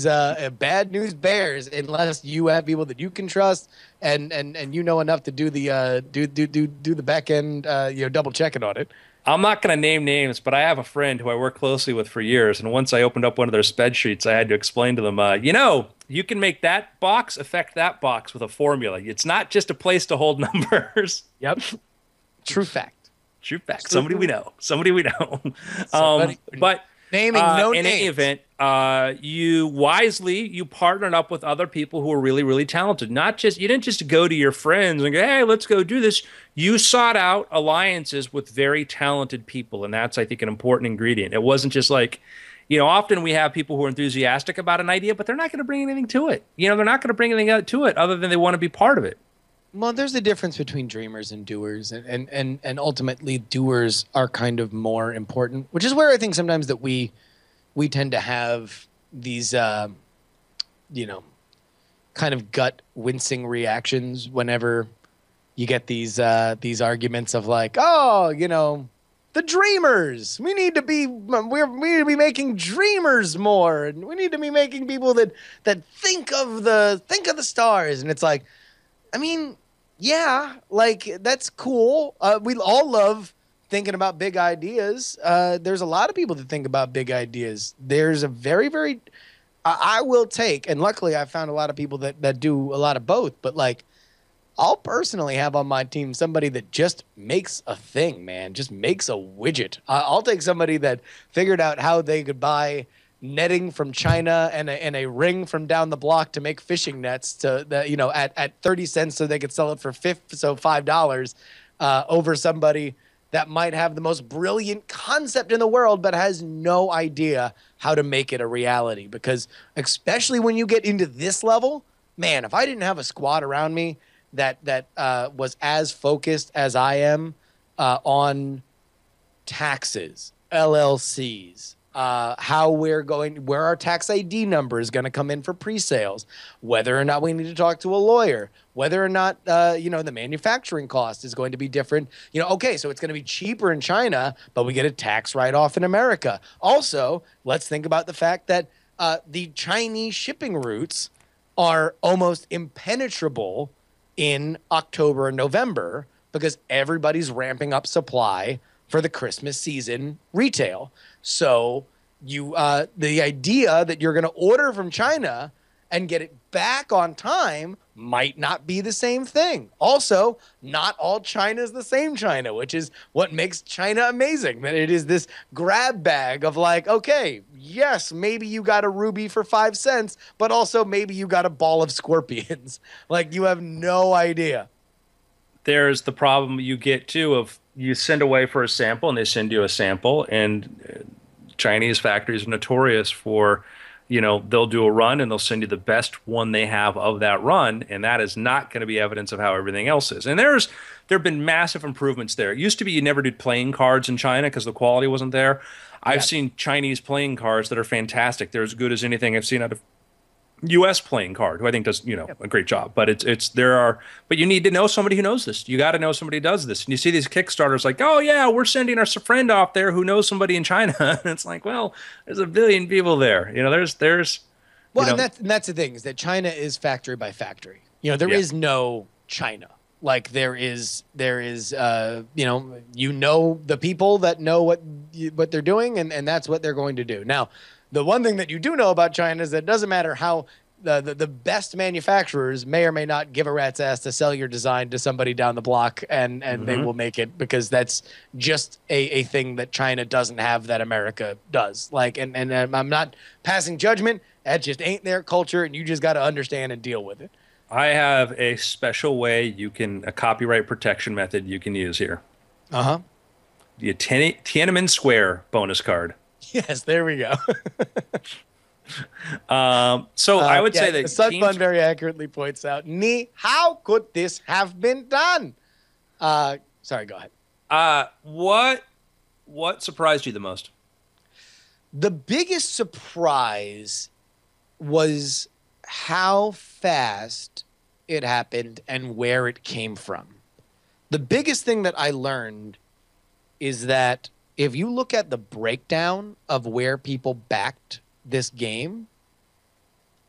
a bad news bears unless you have people that you can trust and enough to do the do the back end double checking on it. I'm not going to name names, but I have a friend who I work closely with for years, and once I opened up one of their spreadsheets, I had to explain to them, you can make that box affect that box with a formula. It's not just a place to hold numbers. Yep. True fact. Somebody we know. But naming no in names. any event, you partnered up with other people who are really, really talented. You didn't just go to your friends and go, "Hey, let's go do this." You sought out alliances with very talented people, and that's, I think, an important ingredient. It wasn't just like, often we have people who are enthusiastic about an idea, but they're not going to bring anything to it. They're not going to bring anything to it other than they want to be part of it. Well, there's a difference between dreamers and doers, and ultimately doers are kind of more important, which is where I think sometimes that we tend to have these, kind of gut wincing reactions whenever you get these arguments of like, "Oh, the dreamers. We need to be making dreamers more, and we need to be making people that think of the stars." And it's like, I mean, yeah, like that's cool. We all love thinking about big ideas. There's a lot of people that think about big ideas. There's a very, very, I will take, and luckily I found a lot of people that do a lot of both, but like, I'll personally have on my team somebody that just makes a thing, man, just makes a widget. I'll take somebody that figured out how they could buy netting from China and a ring from down the block to make fishing nets at 30 cents so they could sell it for $5 over somebody that might have the most brilliant concept in the world but has no idea how to make it a reality. Because especially when you get into this level, man, if I didn't have a squad around me that was as focused as I am on taxes, LLCs, where our tax ID number is going to come in for pre-sales, whether or not we need to talk to a lawyer, whether or not, the manufacturing cost is going to be different. Okay, so it's going to be cheaper in China, but we get a tax write-off in America. Also, let's think about the fact that the Chinese shipping routes are almost impenetrable in October and November because everybody's ramping up supply for the Christmas season retail. So the idea that you're going to order from China and get it back on time might not be the same thing. Also, not all China is the same China, which is what makes China amazing. That it is this grab bag of like, okay, yes, maybe you got a ruby for 5 cents, but also maybe you got a ball of scorpions. Like, you have no idea. There's the problem you get too of you send away for a sample and they send you a sample, and Chinese factories are notorious for, they'll do a run and they'll send you the best one they have of that run, and that is not going to be evidence of how everything else is. And there have been massive improvements there. It used to be you never did playing cards in China because the quality wasn't there. I've seen Chinese playing cards that are fantastic. They're as good as anything I've seen out of U.S. playing card, who I think does, a great job. But but you need to know somebody who knows this. You got to know somebody who does this. And you see these Kickstarters like, oh yeah, we're sending our friend off there who knows somebody in China. And it's like, well, there's a billion people there. There's. Well, and that's the thing, is that China is factory by factory. There is no China. Like there is the people that know what they're doing, and that's what they're going to do. Now, the one thing that you do know about China is that it doesn't matter how the best manufacturers may or may not give a rat's ass to sell your design to somebody down the block, and they will make it, because that's just a thing that China doesn't have that America does. Like, and I'm not passing judgment. That just ain't their culture, and you just got to understand and deal with it. I have a special way a copyright protection method you can use here. Uh-huh. The Tiananmen Square bonus card. Yes, there we go. I would say that the Sun Fund very accurately points out, how could this have been done? Sorry, go ahead. What surprised you the most? The biggest surprise was how fast it happened and where it came from. The biggest thing that I learned is that if you look at the breakdown of where people backed this game,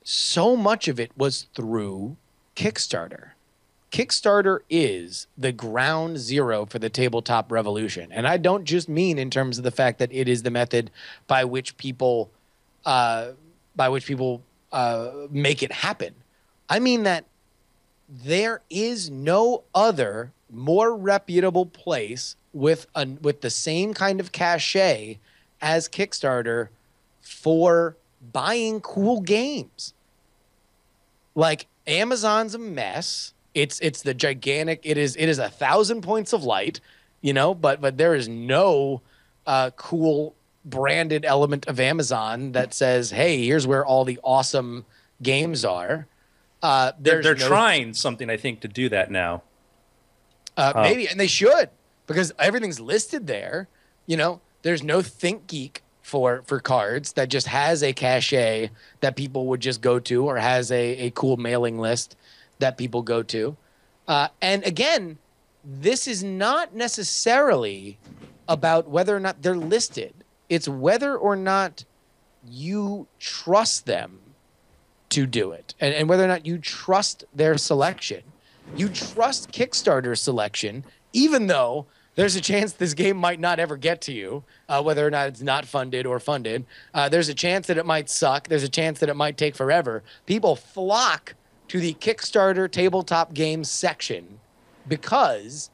so much of it was through Kickstarter. Kickstarter is the ground zero for the tabletop revolution. And I don't just mean in terms of the fact that it is the method by which people make it happen. I mean that there is no other more reputable place with the same kind of cachet as Kickstarter for buying cool games. Like, Amazon's a mess. It's the gigantic. It is 1,000 points of light, but there is no cool branded element of Amazon that says, hey, here's where all the awesome games are. They're trying something, I think, to do that now. Maybe, and they should, because everything's listed there. There's no ThinkGeek for cards that just has a cachet that people would just go to, or has a cool mailing list that people go to. And again, this is not necessarily about whether or not they're listed. It's whether or not you trust them to do it, and whether or not you trust their selection. You trust Kickstarter selection, even though there's a chance this game might not ever get to you, whether or not it's not funded or funded. There's a chance that it might suck. There's a chance that it might take forever. People flock to the Kickstarter tabletop games section because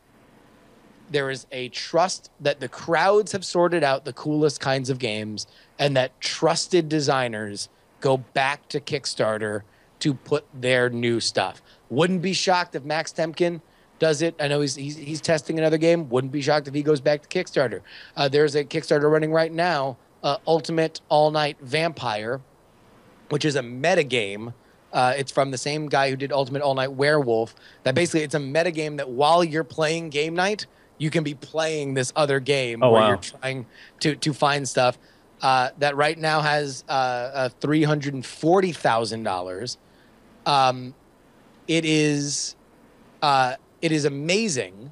there is a trust that the crowds have sorted out the coolest kinds of games, and that trusted designers go back to Kickstarter to put their new stuff. Wouldn't be shocked if Max Temkin does it. I know he's testing another game. Wouldn't be shocked if he goes back to Kickstarter. There's a Kickstarter running right now, Ultimate All Night Vampire, which is a meta game. It's from the same guy who did Ultimate All Night Werewolf. That basically, it's a meta game that while you're playing game night, you can be playing this other game where you're trying to find stuff. that right now has $340,000. It is amazing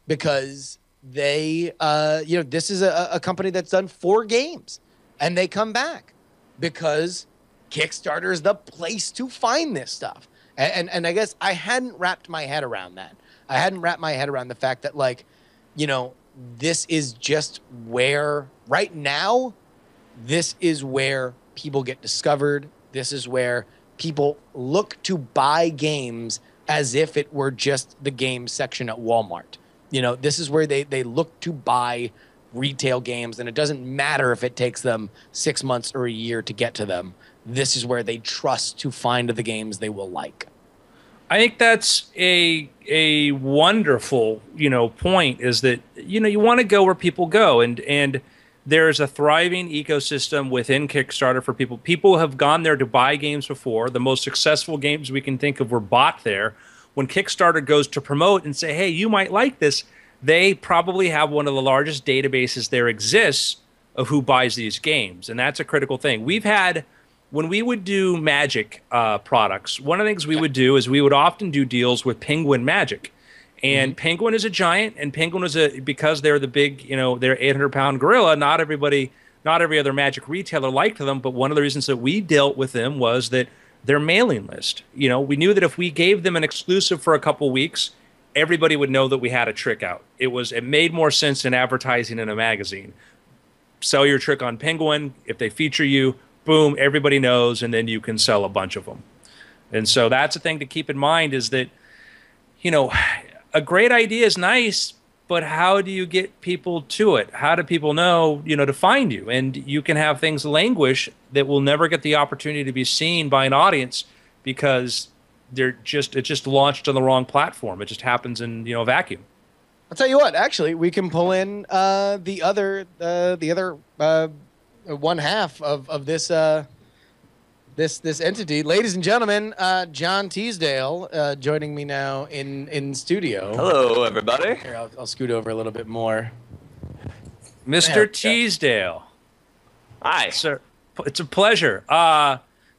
because they, this is a company that's done 4 games, and they come back because Kickstarter is the place to find this stuff. And I guess I hadn't wrapped my head around that. I hadn't wrapped my head around the fact that, like, this is just where right now, this is where people get discovered. This is where people look to buy games as if it were just the game section at Walmart. This is where they look to buy retail games, and it doesn't matter if it takes them 6 months or a year to get to them. This is where they trust to find the games they will like. I think that's a wonderful, point, is that, you want to go where people go, and there's a thriving ecosystem within Kickstarter for people. People have gone there to buy games before. The most successful games we can think of were bought there. When Kickstarter goes to promote and say, hey, you might like this, they probably have one of the largest databases there exists of who buys these games. And that's a critical thing. We've had, when we would do Magic products, one of the things we would do is we would often do deals with Penguin Magic. And Penguin is a giant, and Penguin is because they're the big, they're 800-pound gorilla. Not every other Magic retailer liked them, but one of the reasons that we dealt with them was that their mailing list. We knew that if we gave them an exclusive for a couple weeks, everybody would know that we had a trick out. It made more sense than advertising in a magazine. Sell your trick on Penguin. If they feature you, boom, everybody knows, and then you can sell a bunch of them. And so that's a thing to keep in mind, is that, a great idea is nice, but how do you get people to it? How do people know, to find you? And you can have things languish that will never get the opportunity to be seen by an audience because it just launched on the wrong platform. It just happens in, a vacuum. I'll tell you what, actually, we can pull in the other one half of this this entity. Ladies and gentlemen, John Teasdale joining me now in studio. Hello, everybody. Here, I'll scoot over a little bit more. Mr. Teasdale. Hi. Sir, it's a pleasure.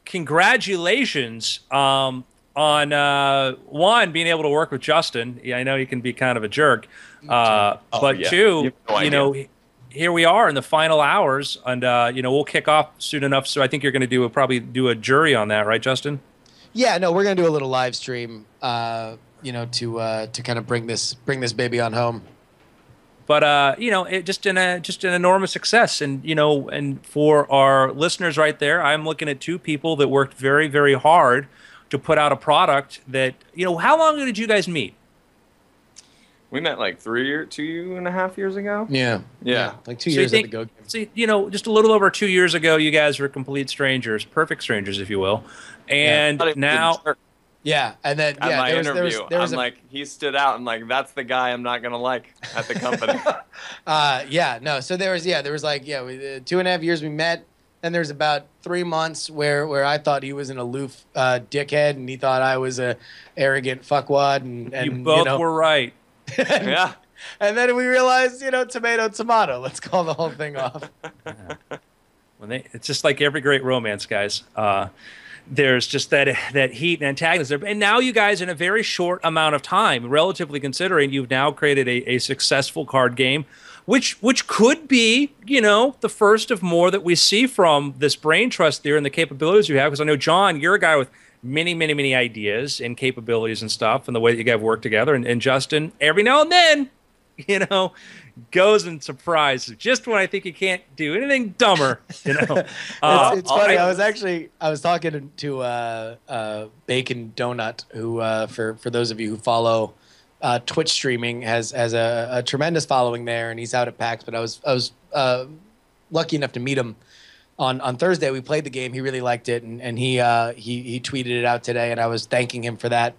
Congratulations on one, being able to work with Justin. Yeah, I know he can be kind of a jerk. But yeah. two, No here we are in the final hours, and we'll kick off soon enough. So I think you're going to probably do a jury on that, right, Justin? Yeah, no, we're going to do a little live stream, to kind of bring this baby on home. But just an enormous success, and for our listeners right there, I'm looking at 2 people that worked very, very hard to put out a product that, how long did you guys meet? We met like 2.5 years ago. Yeah. Like 2 years at the Go Game. So, just a little over 2 years ago, you guys were complete strangers, perfect strangers, if you will. And now, yeah, and then at my interview, I'm like, he stood out. I'm like, that's the guy I'm not gonna like at the company. So there was 2.5 years we met. Then there's about 3 months where I thought he was an aloof dickhead, and he thought I was a arrogant fuckwad. And you both were right. Yeah. And then we realized, tomato. Let's call the whole thing off. It's just like every great romance, guys. There's just that heat and antagonism. And now you guys, in a very short amount of time, relatively considering, you've now created a successful card game, which could be, the first of more that we see from this brain trust theory and the capabilities you have. Because I know, John, you're a guy with many, many, many ideas and capabilities and stuff, and the way that you guys work together. And Justin, every now and then, goes and surprises just when I think you can't do anything dumber. It's funny. I was talking to Bacon Donut, who for those of you who follow Twitch streaming has a tremendous following there, and he's out at PAX. But I was lucky enough to meet him on Thursday. We played the game. He really liked it, and he tweeted it out today, and I was thanking him for that.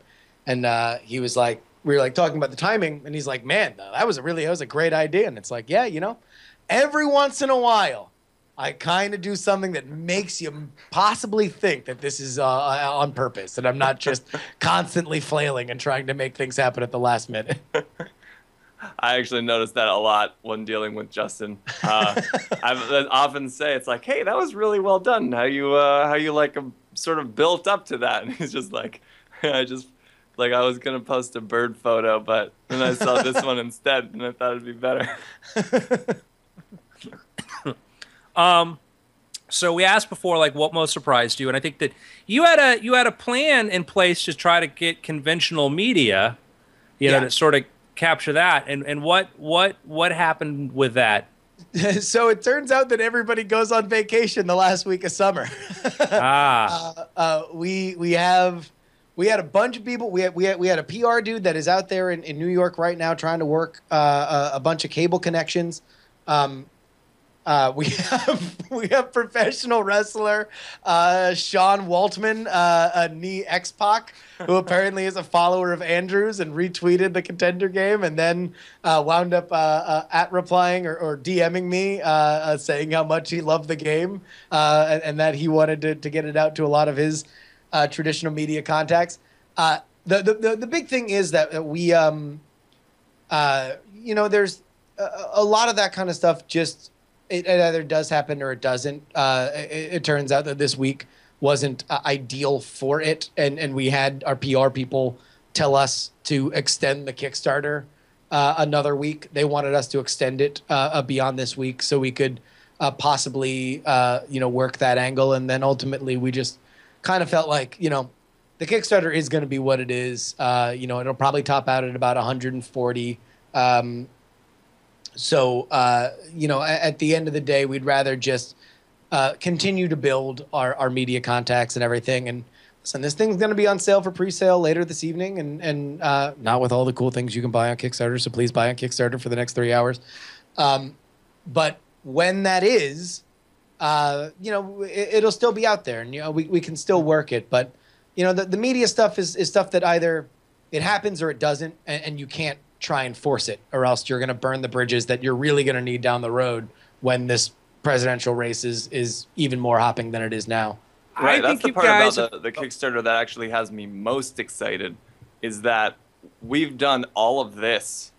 And he was like, we were like talking about the timing, and he's like, man, that was a great idea. And it's like, yeah, every once in a while, I kind of do something that makes you possibly think that this is on purpose, and I'm not just constantly flailing and trying to make things happen at the last minute. I actually noticed that a lot when dealing with Justin. I often say it's like, "Hey, that was really well done. How you like sort of built up to that?" And he's just like, "I just like I was gonna post a bird photo, but then I saw this one instead, and I thought it'd be better." So we asked before, like, what most surprised you, and I think that you had a plan in place to try to get conventional media, to sort of capture that. And what happened with that? So it turns out that everybody goes on vacation the last week of summer. We had a bunch of people. We had a PR dude that is out there in New York right now trying to work a bunch of cable connections. We have professional wrestler Sean Waltman, a knee X-Pac, who apparently is a follower of Andrews and retweeted the Contender game, and then wound up at replying or DMing me saying how much he loved the game and that he wanted to get it out to a lot of his traditional media contacts. The big thing is that we there's a lot of that kind of stuff just. It either does happen or it doesn't. It turns out that this week wasn't ideal for it, and we had our PR people tell us to extend the Kickstarter another week. They wanted us to extend it beyond this week so we could possibly work that angle, and then ultimately we just kind of felt like the Kickstarter is going to be what it is. It'll probably top out at about 140. So, at the end of the day, we'd rather just continue to build our media contacts and everything. And listen, this thing's going to be on sale for pre-sale later this evening, and not with all the cool things you can buy on Kickstarter. So please buy on Kickstarter for the next 3 hours. But when that is, it'll still be out there, and we can still work it. But the media stuff is stuff that either it happens or it doesn't, and you can't try and force it, or else you're going to burn the bridges that you're really going to need down the road when this presidential race is even more hopping than it is now. Right, that's the part about the Kickstarter that actually has me most excited, is that we've done all of this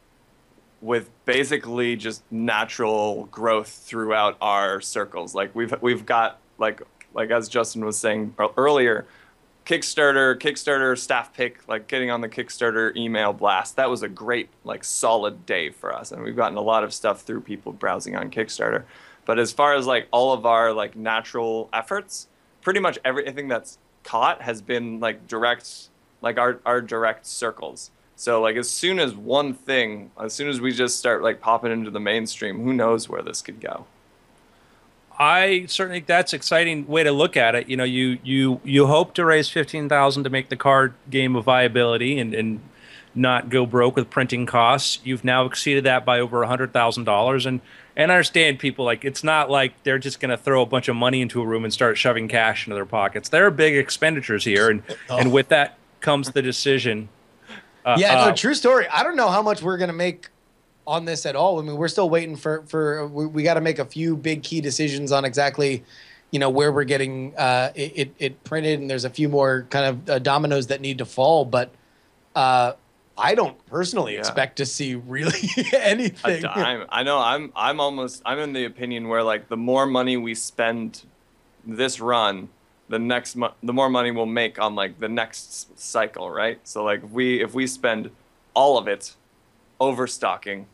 with basically just natural growth throughout our circles. Like we've got like as Justin was saying earlier, Kickstarter staff pick, like getting on the Kickstarter email blast. That was a great, solid day for us. And we've gotten a lot of stuff through people browsing on Kickstarter. But as far as all of our natural efforts, pretty much everything that's caught has been direct, our direct circles. So as soon as we just start popping into the mainstream, who knows where this could go. I certainly think that's an exciting way to look at it. You hope to raise $15,000 to make the card game a viability and not go broke with printing costs. You've now exceeded that by over $100,000, and I understand people it's not like they're just going to throw a bunch of money into a room and start shoving cash into their pockets. There are big expenditures here, and with that comes the decision. True story. I don't know how much we're going to make on this at all. I mean, we're still waiting for we got to make a few big key decisions on exactly, where we're getting it printed, and there's a few more kind of dominoes that need to fall. But I don't personally expect to see really anything. I know. I'm in the opinion where the more money we spend this run, the more money we'll make on the next cycle, right? So if we spend all of it overstocking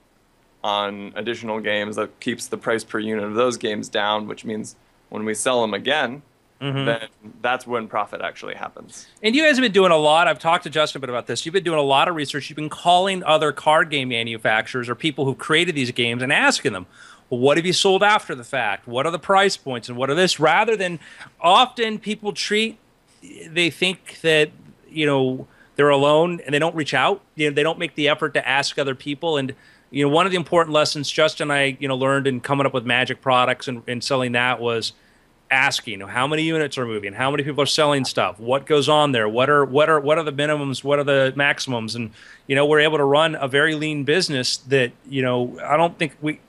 on additional games, that keeps the price per unit of those games down, which means when we sell them again, then that's when profit actually happens. And you guys have been doing a lot. I've talked to Justin a bit about this. You've been doing a lot of research. You've been calling other card game manufacturers or people who created these games and asking them, well, what have you sold after the fact? What are the price points and what are this? Rather than often people they think that, they're alone and they don't reach out. They don't make the effort to ask other people. And one of the important lessons Justin and I learned in coming up with Magic products and selling that was asking how many units are moving, how many people are selling stuff, what goes on there, what are the minimums, what are the maximums, and we're able to run a very lean business that I don't think we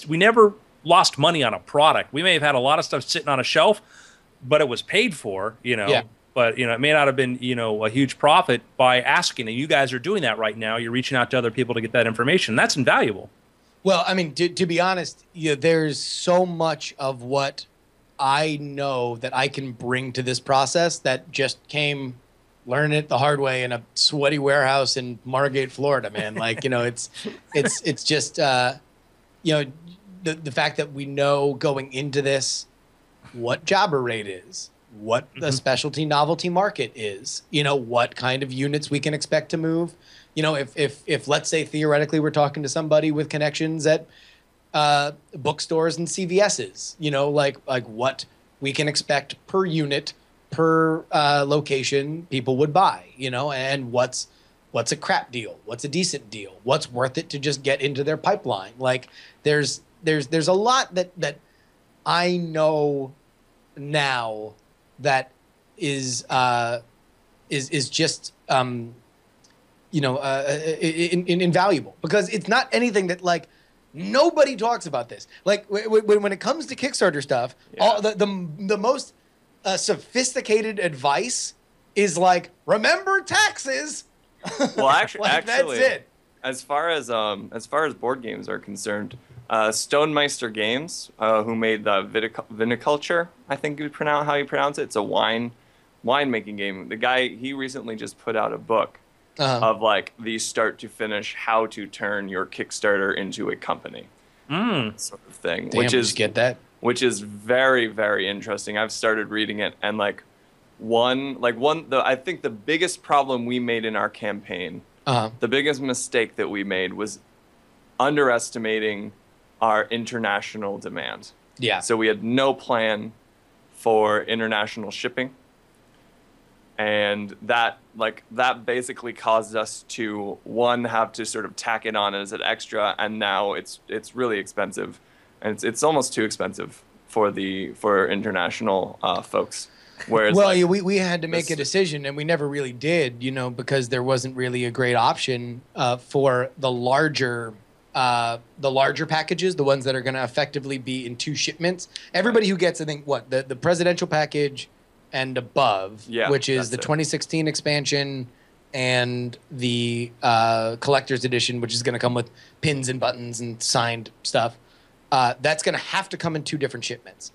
never lost money on a product. We may have had a lot of stuff sitting on a shelf, but it was paid for. but it may not have been a huge profit by asking. And you guys are doing that right now. You're reaching out to other people to get that information. That's invaluable. Well, I mean, to be honest, there's so much of what I know that I can bring to this process that just came learning it the hard way in a sweaty warehouse in Margate, Florida, man. Like, it's just, the fact that we know going into this what jobber rate is, what the specialty novelty market is, what kind of units we can expect to move. If let's say theoretically we're talking to somebody with connections at bookstores and CVS's, like what we can expect per unit, per location people would buy, and what's a crap deal, what's a decent deal, what's worth it to just get into their pipeline. Like there's a lot that I know now that is just invaluable, because it's not anything that like nobody talks about this. Like when it comes to Kickstarter stuff, all the most sophisticated advice is like, remember taxes. Well, actually, that's it. As far as board games are concerned, Stonemeister Games, who made the Viniculture, I think how you pronounce it. It's a winemaking game. The guy, he recently just put out a book of like the start to finish how to turn your Kickstarter into a company sort of thing. Which is very, very interesting. I've started reading it, and I think the biggest problem we made in our campaign, the biggest mistake that we made was underestimating our international demand. Yeah. So we had no plan for international shipping. And that basically caused us to, one, have to sort of tack it on as an extra, and now it's really expensive, and it's almost too expensive for international folks. Whereas, well, we had to make a decision, and we never really did, because there wasn't really a great option for the larger packages, the ones that are going to effectively be in 2 shipments. Everybody who gets, I think, the presidential package and above, which is the 2016 expansion and the collector's edition, which is going to come with pins and buttons and signed stuff. That's going to have to come in 2 different shipments.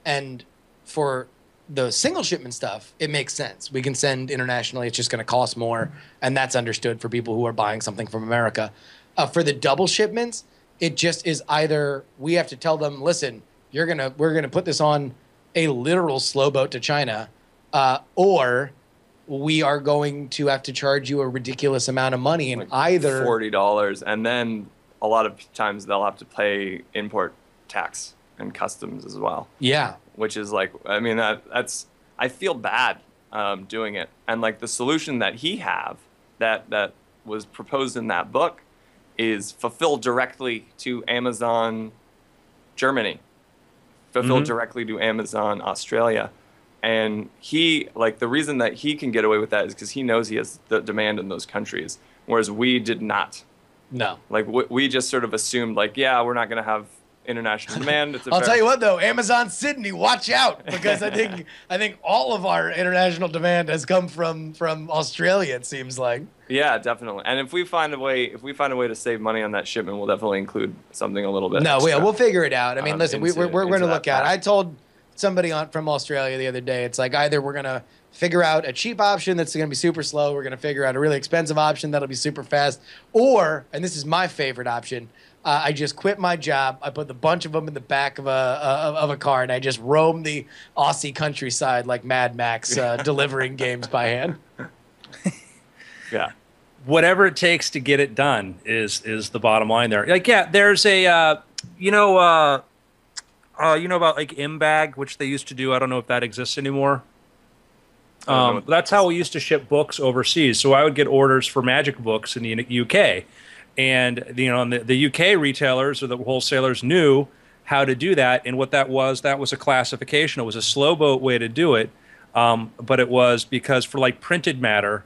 And for the single shipment stuff, it makes sense. We can send internationally. It's just going to cost more, and that's understood for people who are buying something from America. For the double shipments, it just is either we have to tell them, listen, we're gonna put this on a literal slow boat to China, or we are going to have to charge you a ridiculous amount of money, and either $40, and then a lot of times they'll have to pay import tax and customs as well. Yeah, which is that's I feel bad doing it, and the solution that he have that was proposed in that book is fulfilled directly to Amazon Germany, fulfilled directly to Amazon Australia. And he, the reason that he can get away with that is because he knows he has the demand in those countries, whereas we did not. No. We just sort of assumed, we're not going to have international demand. I'll tell you what, though, Amazon Sydney, watch out, because I think all of our international demand has come from Australia, it seems like. Yeah, definitely. And if we find a way to save money on that shipment, we'll definitely include something a little bit. No, we'll figure it out. I mean, listen, we're going to look at it. I told somebody from Australia the other day, it's like either we're going to figure out a cheap option that's going to be super slow, we're going to figure out a really expensive option that'll be super fast, or, and this is my favorite option, I just quit my job. I put a bunch of them in the back of a car, and I just roam the Aussie countryside like Mad Max, delivering games by hand. Yeah. Whatever it takes to get it done is the bottom line there. There's a you know about MBag, which they used to do. I don't know if that exists anymore. That's how we used to ship books overseas. So I would get orders for Magic books in the UK. And the UK retailers or the wholesalers knew how to do that, and what that was a classification. It was a slow boat way to do it, but it was because for printed matter,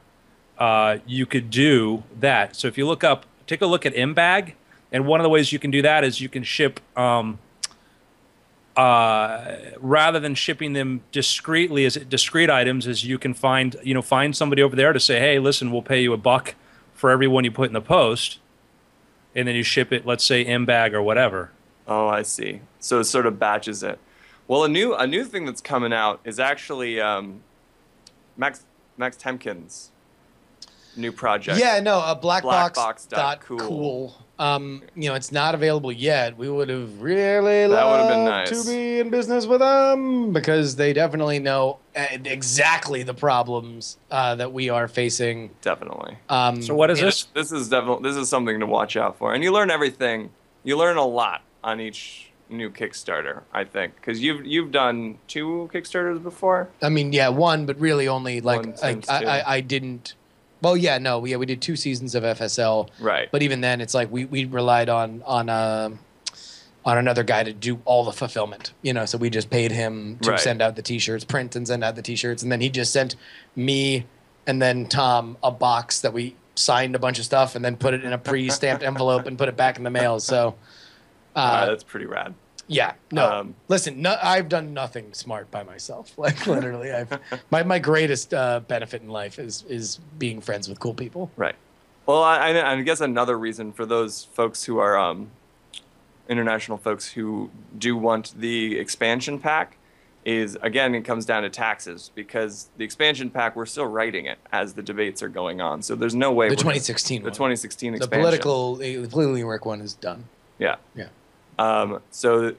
you could do that. So if you take a look at MBag, and one of the ways you can do that is you can ship rather than shipping them discreetly as discrete items, is you can find somebody over there to say, hey, listen, we'll pay you $1 for every one you put in the post, and then you ship it, let's say in bag or whatever. Oh, I see. So it sort of batches it. Well, a new thing that's coming out is actually Max Temkin's new project. Yeah, no, Blackbox.cool. It's not available yet. We would have really That would have been loved nice. to be in business with them because they definitely know exactly the problems that we are facing. Definitely. So what is this? This is something to watch out for, and you learn everything. You learn a lot on each new Kickstarter, I think, because you've done 2 Kickstarters before. I mean, yeah, one, but really only One like since I didn't. Well, yeah, no, we did 2 seasons of FSL, Right. but even then, it's like we relied on another guy to do all the fulfillment. So we just paid him to Right. send out the T-shirts, print and send out the T-shirts, and then he just sent me and then Tom a box that we signed a bunch of stuff and then put it in a pre-stamped envelope and put it back in the mail. So. That's pretty rad. Yeah, no. Listen, I've done nothing smart by myself. Like literally, my greatest benefit in life is being friends with cool people. Right. Well, I guess another reason for those folks who are international folks who do want the expansion pack is, again, it comes down to taxes, because the expansion pack, we're still writing it as the debates are going on. So there's no way The 2016 the one. 2016 The expansion. politically work one is done. Yeah. Yeah. So,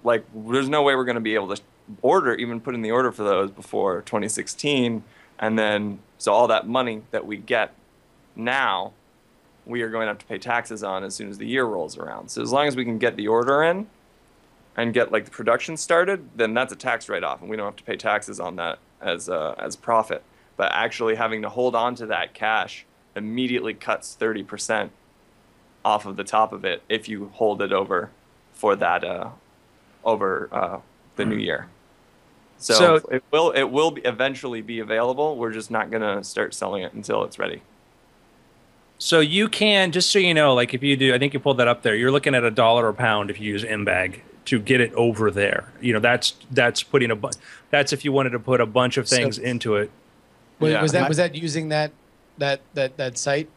like, there's no way we're going to be able to even put in the order for those before 2016. And then, so all that money that we get now, we are going to have to pay taxes on as soon as the year rolls around. So as long as we can get the order in and get, like, the production started, then that's a tax write-off, and we don't have to pay taxes on that as profit. But actually having to hold on to that cash immediately cuts 30% off of the top of it if you hold it over for that the new year. So it will eventually be available. We're just not gonna start selling it until it's ready. So you can, just so you know, like if you do, I think you pulled that up there, you're looking at $1 a pound if you use M-Bag to get it over there. That's putting that's if you wanted to put a bunch of things into it. Was that using that site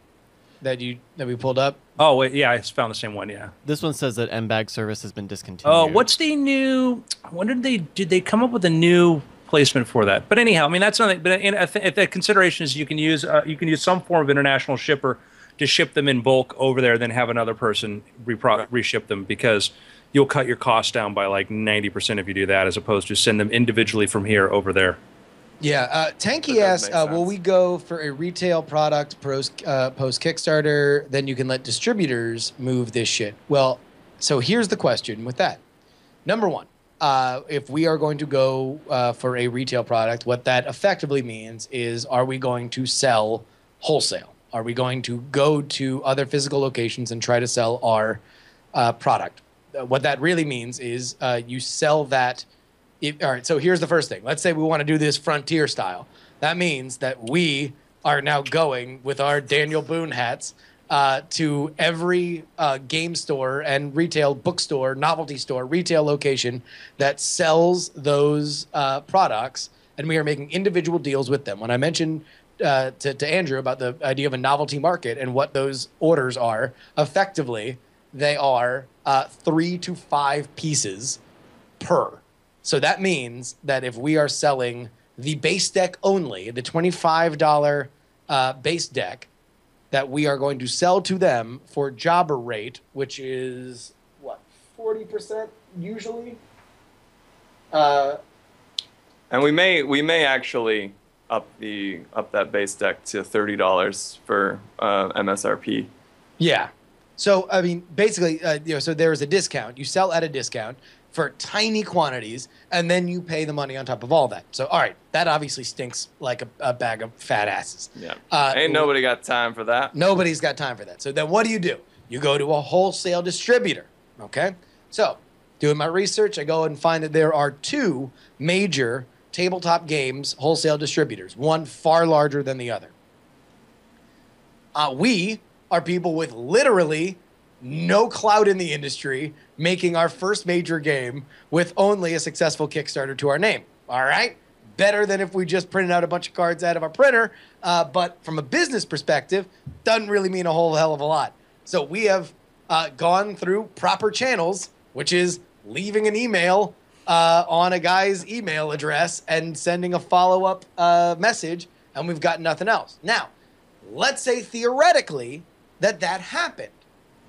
that we pulled up? Oh wait, yeah, I found the same one. Yeah. This one says that M-Bag service has been discontinued. Oh, what's the new? I wonder did they come up with a new placement for that? But anyhow, I mean that's something. But if the consideration is you can use some form of international shipper to ship them in bulk over there, then have another person reship them, because you'll cut your cost down by like 90% if you do that, as opposed to send them individually from here over there. Yeah, Tanky asks, will we go for a retail product post Kickstarter? Then you can let distributors move this shit. Well, so here's the question with that. Number one, if we are going to go for a retail product, what that effectively means is, are we going to sell wholesale? Are we going to go to other physical locations and try to sell our product? What that really means is you sell that. All right, so here's the first thing. Let's say we want to do this frontier style. That means that we are now going with our Daniel Boone hats to every game store and retail bookstore, novelty store, retail location that sells those products, and we are making individual deals with them. When I mentioned to Andrew about the idea of a novelty market and what those orders are, effectively, they are 3 to 5 pieces per. So that means that if we are selling the base deck only, the $25 base deck, that we are going to sell to them for jobber rate, which is, what, 40% usually? And we may actually up that base deck to $30 for MSRP. Yeah. So I mean, basically, so there is a discount. You sell at a discount for tiny quantities, and then you pay the money on top of all that. So, all right, that obviously stinks like a bag of fat asses. Yeah. Ain't nobody got time for that. Nobody's got time for that. So then what do? You go to a wholesale distributor, okay? So, doing my research, I go and find that there are 2 major tabletop games wholesale distributors, one far larger than the other. We are people with literally no clout in the industry, making our first major game with only a successful Kickstarter to our name. All right? Better than if we just printed out a bunch of cards out of our printer. But from a business perspective, doesn't really mean a whole hell of a lot. So we have gone through proper channels, which is leaving an email on a guy's email address and sending a follow-up message, and we've got nothing else. Now, let's say theoretically that happened.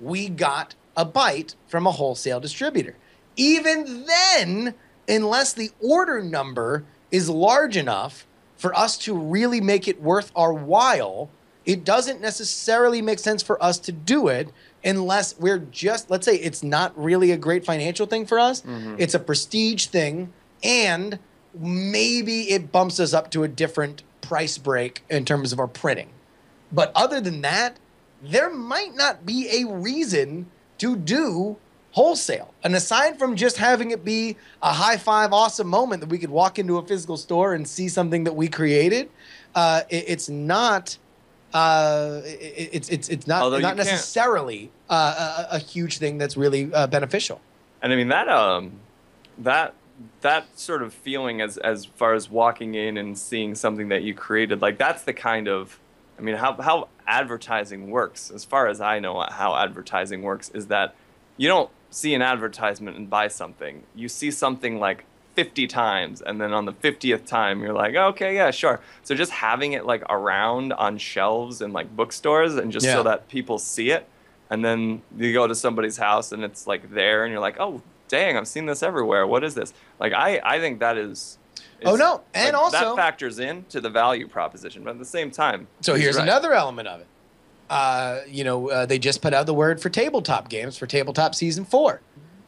We got a bite from a wholesale distributor. Even then, unless the order number is large enough for us to really make it worth our while, it doesn't necessarily make sense for us to do it unless we're just, let's say it's not really a great financial thing for us. It's a prestige thing, and maybe it bumps us up to a different price break in terms of our printing. But other than that, there might not be a reason to do wholesale. And aside from just having it be a high five awesome moment that we could walk into a physical store and see something that we created, it's not not necessarily a huge thing that's really beneficial. And I mean that sort of feeling as far as walking in and seeing something that you created, like that's the kind of, I mean, how advertising works, as far as I know how advertising works, is that you don't see an advertisement and buy something. You see something like 50 times, and then on the 50th time you're like, okay, yeah, sure. So just having it like around on shelves in like bookstores, and just so that people see it, and then you go to somebody's house and it's like there, and you're like, oh dang, I've seen this everywhere. What is this? Like I think that is oh no, and like, also that factors in to the value proposition, but at the same time. So here's another element of it. They just put out the word for tabletop games for Tabletop Season 4.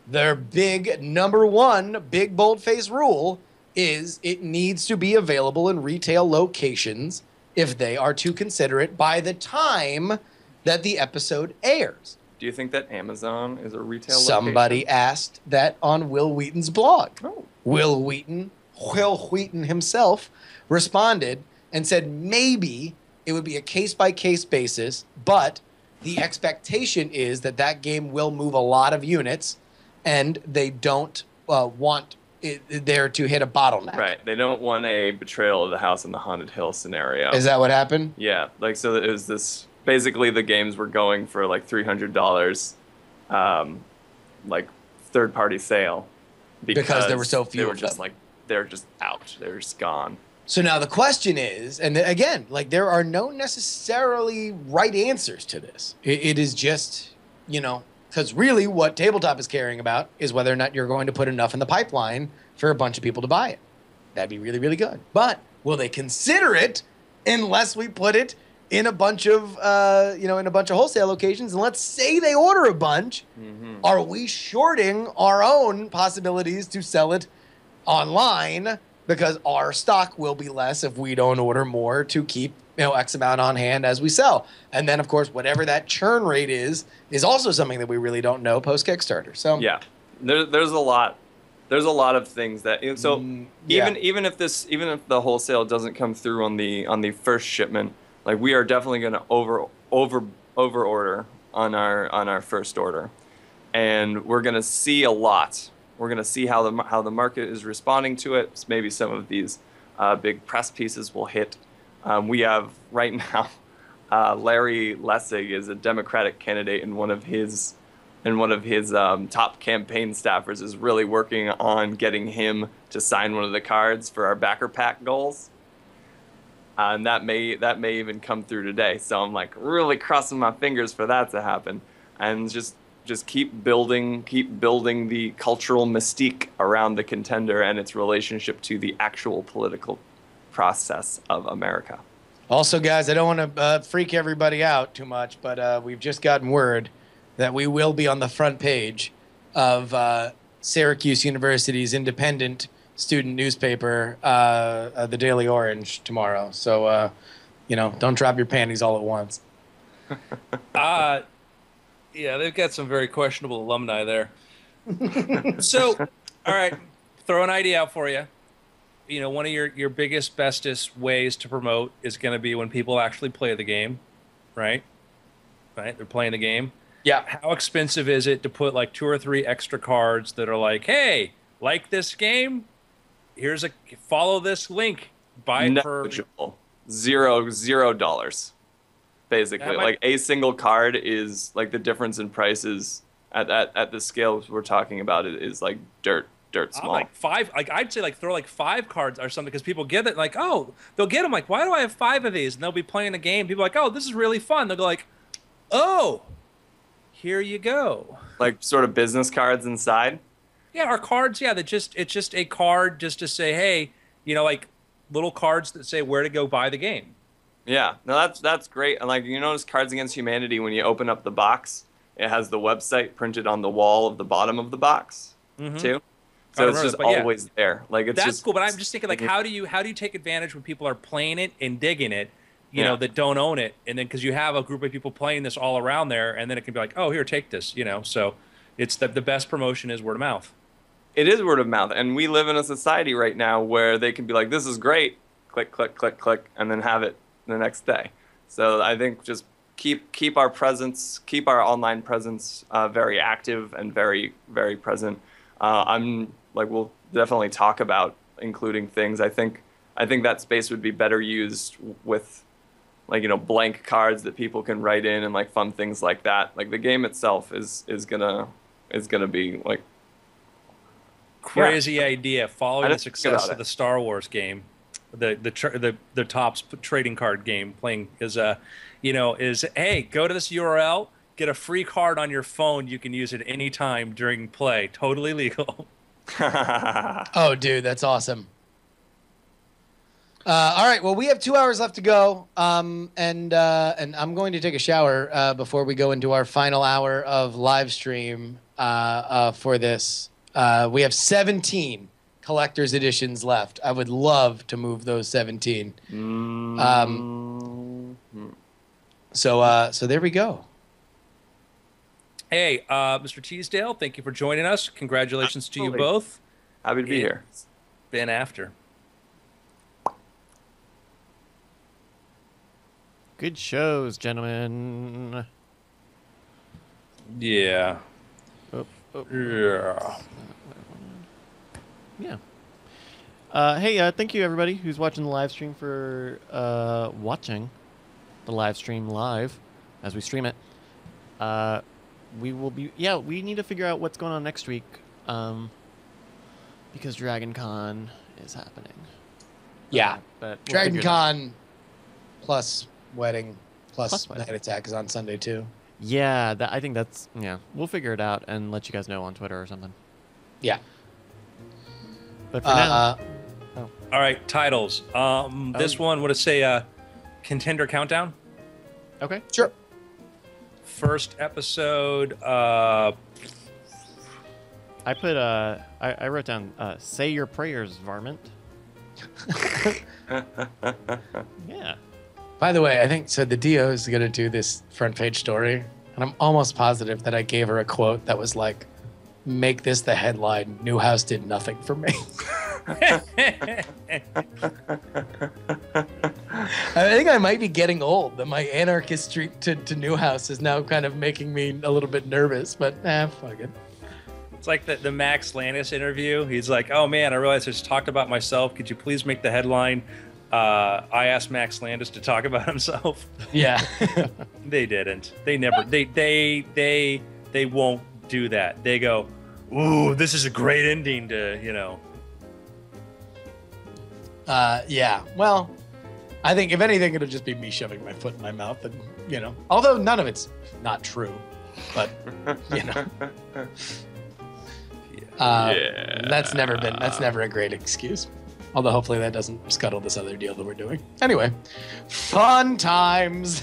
Their big number one, big bold-faced rule is it needs to be available in retail locations if they are to consider it by the time that the episode airs. Do you think that Amazon is a retail Somebody location? asked that on Will Wheaton's blog. Oh. Will Wheaton himself responded and said maybe it would be a case-by-case basis, but the expectation is that game will move a lot of units, and they don't want it there to hit a bottleneck. Right. They don't want a Betrayal of the House on the Haunted Hill scenario. Is that what happened? Yeah. Like, so it was this, basically the games were going for like $300, like third-party sale. Because there were so few They were of just them. like, they're just out. They're just gone. So now the question is, and again, like there are no necessarily right answers to this. It is just, because really what Tabletop is caring about is whether or not you're going to put enough in the pipeline for a bunch of people to buy it. That'd be really, really good. But will they consider it unless we put it in a bunch of, wholesale locations? And let's say they order a bunch. Are we shorting our own possibilities to sell it online? Because our stock will be less if we don't order more to keep X amount on hand as we sell. And then, of course, whatever that churn rate is also something that we really don't know post Kickstarter. So yeah, there's a lot of things that even if the wholesale doesn't come through on the first shipment, like we are definitely going to over order on our first order, and we're going to see a lot. We're going to see how the market is responding to it. Maybe some of these big press pieces will hit. We have right now Larry Lessig is a Democratic candidate, and one of his top campaign staffers is really working on getting him to sign one of the cards for our backer pack goals. And that may even come through today. So I'm like really crossing my fingers for that to happen, and just keep building the cultural mystique around the contender and its relationship to the actual political process of America. Also, guys, I don't want to freak everybody out too much, but we've just gotten word that we will be on the front page of Syracuse University's independent student newspaper, the Daily Orange, tomorrow. So, don't drop your panties all at once. Yeah, they've got some very questionable alumni there. So, all right, throw an idea out for you. One of your biggest, bestest ways to promote is going to be when people actually play the game, right? Right? They're playing the game. Yeah. How expensive is it to put like 2 or 3 extra cards that are like, hey, like this game? Here's follow this link. Buy it for Negligible. $0. Basically, like a single card is like the difference in prices at the scales we're talking about is like dirt small. Like 5, like I'd say like throw like 5 cards or something because people get it like, oh, they'll get them like, why do I have 5 of these? And they'll be playing a game. People are like, oh, this is really fun. They'll go like, oh, here you go. Like sort of business cards inside. Yeah, our cards. Yeah, it's just a card just to say, hey, like little cards that say where to go buy the game. Yeah, no, that's great. And like you notice Cards Against Humanity, when you open up the box, it has the website printed on the wall of the bottom of the box too. So it's just always there. Like it's that's just cool. But I'm just thinking like, how do you take advantage when people are playing it and digging it, that don't own it, and then because you have a group of people playing this all around there, and then it can be like, oh, here, take this, So it's the best promotion is word of mouth. It is word of mouth, and we live in a society right now where they can be like, this is great, click, click, click, click, and then have it the next day. So I think just keep our presence, keep our online presence very active and very, very present. We'll definitely talk about including things. I think that space would be better used with blank cards that people can write in and like fun things like that. Like the game itself is gonna be like crazy idea following the success of the Star Wars game. The Topps trading card game playing is hey, go to this URL, get a free card on your phone. You can use it any time during play. Totally legal. Oh, dude, that's awesome. All right, well, we have 2 hours left to go, and I'm going to take a shower before we go into our final hour of live stream for this. We have 17 collector's editions left. I would love to move those 17. So there we go. Hey, Mr. Teasdale, thank you for joining us. Congratulations to you both. Happy to be here. Been after. Good shows, gentlemen. Yeah. Yeah. Yeah. Hey, thank you everybody who's watching the live stream for watching the live stream live as we stream it. We will be we need to figure out what's going on next week because Dragon Con is happening. Yeah. But we'll Dragon Con plus wedding plus Night Attack is on Sunday too. Yeah, I think that's we'll figure it out and let you guys know on Twitter or something. Yeah. But for now, all right, titles. This one, what it say? Contender countdown. Okay. Sure. First episode. I put I wrote down say your prayers, Varmint. Yeah. By the way, I think the Dio is gonna do this front page story, and I'm almost positive that I gave her a quote that was like, "Make this the headline: Newhouse did nothing for me." I think I might be getting old. That my anarchist streak to Newhouse is now kind of making me a little bit nervous. But fuck it. It's like the Max Landis interview. He's like, "Oh man, I realized I just talked about myself. Could you please make the headline? I asked Max Landis to talk about himself." Yeah. They didn't. They never. They won't do that. They go, "Ooh, this is a great ending to Yeah. Well, I think if anything, it'll just be me shoving my foot in my mouth, and although none of it's not true, but that's never a great excuse. Although hopefully that doesn't scuttle this other deal that we're doing. Anyway, fun times.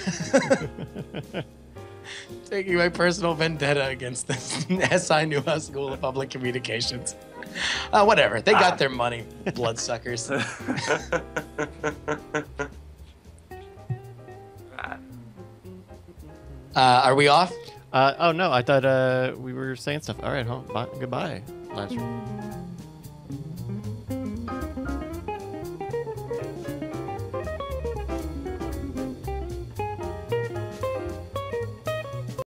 Taking my personal vendetta against the SI Newhouse School of Public Communications. Whatever. They got their money, bloodsuckers. Are we off? Oh, no. I thought we were saying stuff. All right. Goodbye. Live stream.